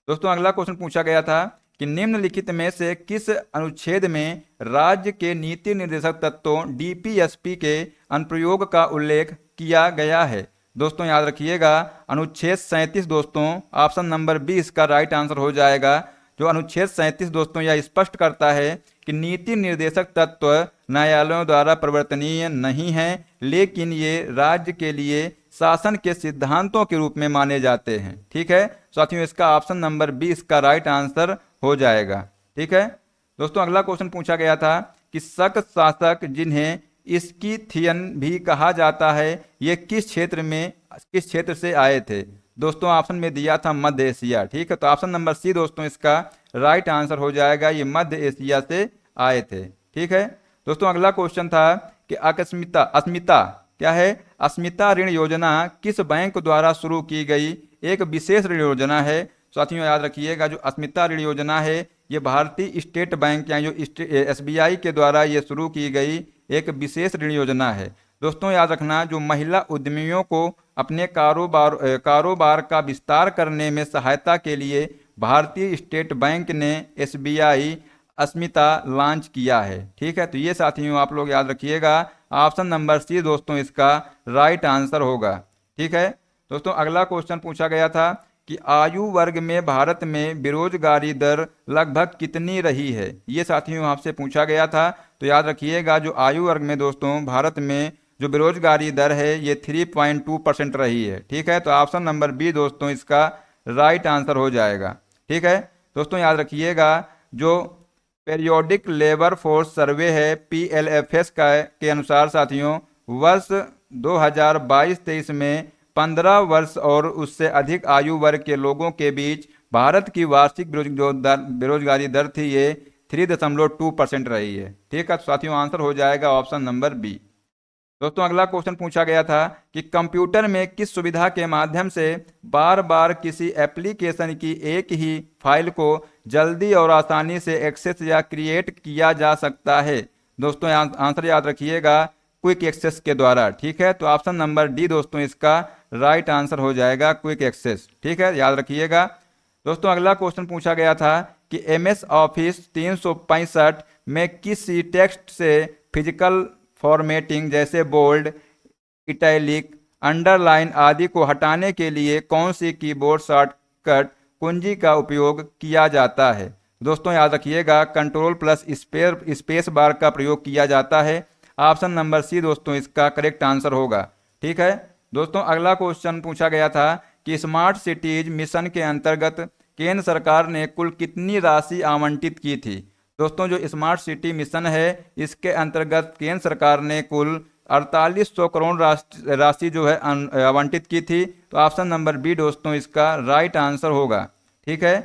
दोस्तों, अगला क्वेश्चन पूछा गया था कि निम्नलिखित में से किस अनुच्छेद में राज्य के नीति निर्देशक तत्वों डीपीएसपी के अनुप्रयोग का उल्लेख किया गया है। दोस्तों याद रखिएगा, अनुच्छेद 37 दोस्तों ऑप्शन नंबर 20 का राइट आंसर हो जाएगा। जो अनुच्छेद 37 दोस्तों यह स्पष्ट करता है कि नीति निर्देशक तत्व न्यायालयों द्वारा परिवर्तनीय नहीं है, लेकिन ये राज्य के लिए शासन के सिद्धांतों के रूप में माने जाते हैं। ठीक है साथियों, इसका ऑप्शन नंबर 20 का राइट आंसर हो जाएगा। ठीक है दोस्तों, अगला क्वेश्चन पूछा गया था कि शक शासक जिन्हें स्किथियन भी कहा जाता है ये किस क्षेत्र से आए थे। दोस्तों ऑप्शन में दिया था मध्य एशिया। ठीक है, तो ऑप्शन नंबर सी दोस्तों इसका राइट आंसर हो जाएगा, ये मध्य एशिया से आए थे। ठीक है दोस्तों, अगला क्वेश्चन था कि अस्मिता क्या है, अस्मिता ऋण योजना किस बैंक द्वारा शुरू की गई एक विशेष ऋण योजना है। साथियों याद रखिएगा, जो अस्मिता ऋण योजना है ये भारतीय स्टेट बैंक या जो एसबीआई के द्वारा ये शुरू की गई एक विशेष ऋण योजना है। दोस्तों याद रखना, जो महिला उद्यमियों को अपने कारोबार का विस्तार करने में सहायता के लिए भारतीय स्टेट बैंक ने एसबीआई अस्मिता लॉन्च किया है। ठीक है, तो ये साथियों आप लोग याद रखिएगा, ऑप्शन नंबर सी दोस्तों इसका राइट आंसर होगा। ठीक है दोस्तों, अगला क्वेश्चन पूछा गया था कि आयु वर्ग में भारत में बेरोजगारी दर लगभग कितनी रही है। ये साथियों आपसे पूछा गया था, तो याद रखिएगा, जो आयु वर्ग में दोस्तों भारत में जो बेरोजगारी दर है ये 3.2% रही है। ठीक है, तो ऑप्शन नंबर बी दोस्तों इसका राइट आंसर हो जाएगा। ठीक है दोस्तों, याद रखिएगा, जो पीरियोडिक लेबर फोर्स सर्वे है PLFS के अनुसार साथियों वर्ष 2022-23 में 15 वर्ष और उससे अधिक आयु वर्ग के लोगों के बीच भारत की वार्षिक बेरोजगारी दर थी ये 3.2% रही है। ठीक है साथियों, आंसर हो जाएगा ऑप्शन नंबर बी। दोस्तों अगला क्वेश्चन पूछा गया था कि कंप्यूटर में किस सुविधा के माध्यम से बार बार किसी एप्लीकेशन की एक ही फाइल को जल्दी और आसानी से एक्सेस या क्रिएट किया जा सकता है। दोस्तों आंसर याद रखिएगा, क्विक एक्सेस के द्वारा। ठीक है, तो ऑप्शन नंबर डी दोस्तों इसका राइट आंसर हो जाएगा, क्विक एक्सेस। ठीक है, याद रखिएगा। दोस्तों अगला क्वेश्चन पूछा गया था कि MS ऑफिस 365 में किसी टेक्स्ट से फिजिकल फॉर्मेटिंग जैसे बोल्ड, इटैलिक, अंडरलाइन आदि को हटाने के लिए कौन सी कीबोर्ड शॉर्टकट कुंजी का उपयोग किया जाता है। दोस्तों याद रखिएगा, कंट्रोल+ स्पेस बार का प्रयोग किया जाता है। ऑप्शन नंबर सी दोस्तों इसका करेक्ट आंसर होगा। ठीक है दोस्तों, अगला क्वेश्चन पूछा गया था कि स्मार्ट सिटीज मिशन के अंतर्गत केंद्र सरकार ने कुल कितनी राशि आवंटित की थी। दोस्तों जो स्मार्ट सिटी मिशन है इसके अंतर्गत केंद्र सरकार ने कुल 4800 करोड़ राशि जो है आवंटित की थी। तो ऑप्शन नंबर बी दोस्तों इसका राइट आंसर होगा। ठीक है,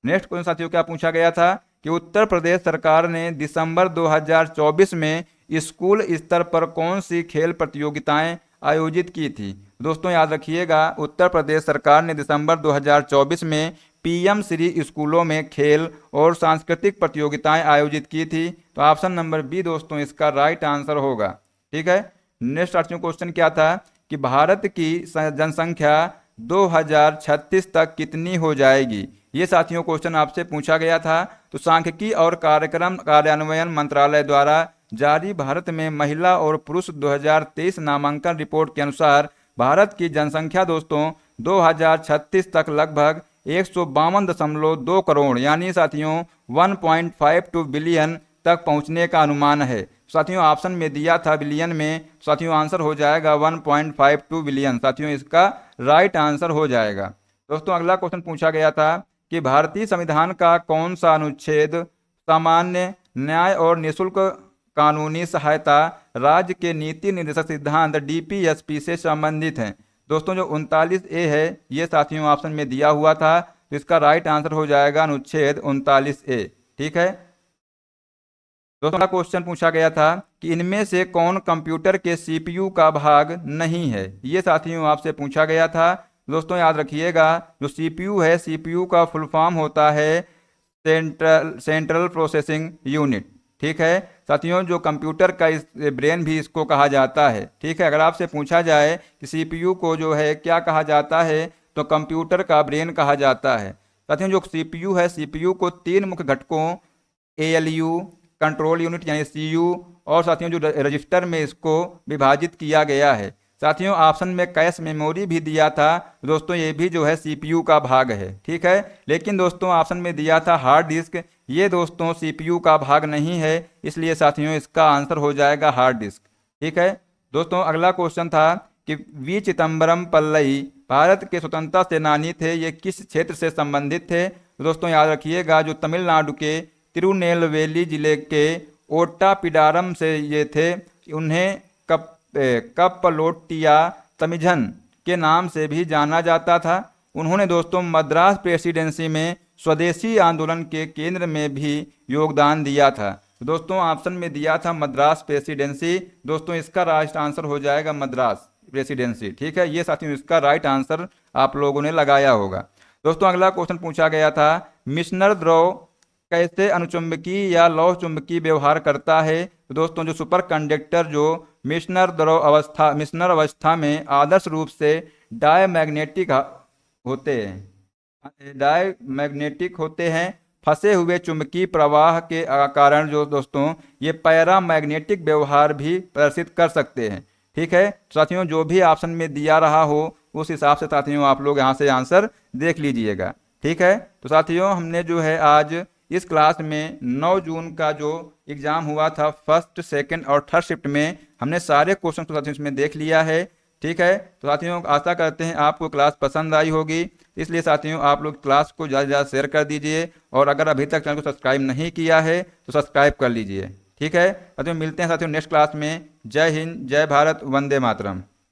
नेक्स्ट क्वेश्चन साथियों क्या पूछा गया था कि उत्तर प्रदेश सरकार ने दिसंबर 2024 में स्कूल स्तर पर कौन सी खेल प्रतियोगिताएं आयोजित की थी। दोस्तों याद रखिएगा, उत्तर प्रदेश सरकार ने दिसंबर 2024 में PM श्री स्कूलों में खेल और सांस्कृतिक प्रतियोगिताएं आयोजित की थी। तो ऑप्शन नंबर बी दोस्तों इसका राइट आंसर होगा। ठीक है, नेक्स्ट साथियों क्वेश्चन क्या था कि भारत की जनसंख्या 2036 तक कितनी हो जाएगी। ये साथियों क्वेश्चन आपसे पूछा गया था। तो सांख्यिकी और कार्यक्रम कार्यान्वयन मंत्रालय द्वारा जारी भारत में महिला और पुरुष 2023 नामांकन रिपोर्ट के अनुसार भारत की जनसंख्या दोस्तों 2036 तक लगभग 152.2 करोड़ यानी साथियों 1.52 बिलियन तक पहुंचने का अनुमान है। साथियों ऑप्शन में दिया था बिलियन में, साथियों आंसर हो जाएगा 1.52 बिलियन। साथियों इसका राइट आंसर हो जाएगा। दोस्तों अगला क्वेश्चन पूछा गया था कि भारतीय संविधान का कौन सा अनुच्छेद सामान्य न्याय और निःशुल्क कानूनी सहायता राज्य के नीति निर्देशक सिद्धांत डीपीएसपी से संबंधित हैं। दोस्तों जो 39A है ये साथियों ऑप्शन में दिया हुआ था, तो इसका राइट आंसर हो जाएगा अनुच्छेद 39A। ठीक है दोस्तों, क्वेश्चन पूछा गया था कि इनमें से कौन कंप्यूटर के सीपीयू का भाग नहीं है, ये साथियों आपसे पूछा गया था। दोस्तों याद रखिएगा, जो सीपीयू है, सीपीयू का फुल फॉर्म होता है सेंट्रल प्रोसेसिंग यूनिट। ठीक है साथियों, जो कंप्यूटर का ब्रेन भी इसको कहा जाता है। ठीक है, अगर आपसे पूछा जाए कि सीपीयू को जो है क्या कहा जाता है, तो कंप्यूटर का ब्रेन कहा जाता है। साथियों जो सीपीयू है, सीपीयू को 3 मुख्य घटकों एएलयू, कंट्रोल यूनिट यानी सीयू, और साथियों जो रजिस्टर में इसको विभाजित किया गया है। साथियों ऑप्शन में कैश मेमोरी भी दिया था, दोस्तों ये भी जो है सीपीयू का भाग है। ठीक है, लेकिन दोस्तों ऑप्शन में दिया था हार्ड डिस्क, ये दोस्तों सीपीयू का भाग नहीं है, इसलिए साथियों इसका आंसर हो जाएगा हार्ड डिस्क। ठीक है दोस्तों, अगला क्वेश्चन था कि वी चिदम्बरम पल्लई भारत के स्वतंत्रता सेनानी थे, ये किस क्षेत्र से संबंधित थे। दोस्तों याद रखिएगा, जो तमिलनाडु के तिरुनेलवेली जिले के ओट्टापिडारम से ये थे। उन्हें कप्पलोट्टिया तमिझन के नाम से भी जाना जाता था। उन्होंने दोस्तों मद्रास प्रेसिडेंसी में स्वदेशी आंदोलन के केंद्र में भी योगदान दिया था। दोस्तों ऑप्शन में दिया था मद्रास प्रेसिडेंसी, दोस्तों इसका राइट आंसर हो जाएगा मद्रास प्रेसिडेंसी। ठीक है, ये साथियों इसका राइट आंसर आप लोगों ने लगाया होगा। दोस्तों अगला क्वेश्चन पूछा गया था, मिश्नर द्रव कैसे अनुचुंबकीय या लौह चुंबकीय व्यवहार करता है। तो दोस्तों जो सुपर कंडक्टर जो मिश्नर अवस्था में आदर्श रूप से डायमैग्नेटिक होते हैं। फंसे हुए चुंबकीय प्रवाह के कारण जो दोस्तों ये पैरामैग्नेटिक व्यवहार भी प्रदर्शित कर सकते हैं। ठीक है साथियों, जो भी ऑप्शन में दिया रहा हो उस हिसाब से साथियों आप लोग यहाँ से आंसर देख लीजिएगा। ठीक है, तो साथियों हमने जो है आज इस क्लास में 9 जून का जो एग्ज़ाम हुआ था फर्स्ट, सेकंड और थर्ड शिफ्ट में, हमने सारे क्वेश्चन को साथियों इसमें देख लिया है। ठीक है, तो साथियों आशा करते हैं आपको क्लास पसंद आई होगी, इसलिए साथियों आप लोग क्लास को ज़्यादा से ज़्यादा शेयर कर दीजिए, और अगर अभी तक चैनल को सब्सक्राइब नहीं किया है तो सब्सक्राइब कर लीजिए। ठीक है साथियों, मिलते हैं साथियों नेक्स्ट क्लास में। जय हिंद, जय भारत, वंदे मातरम।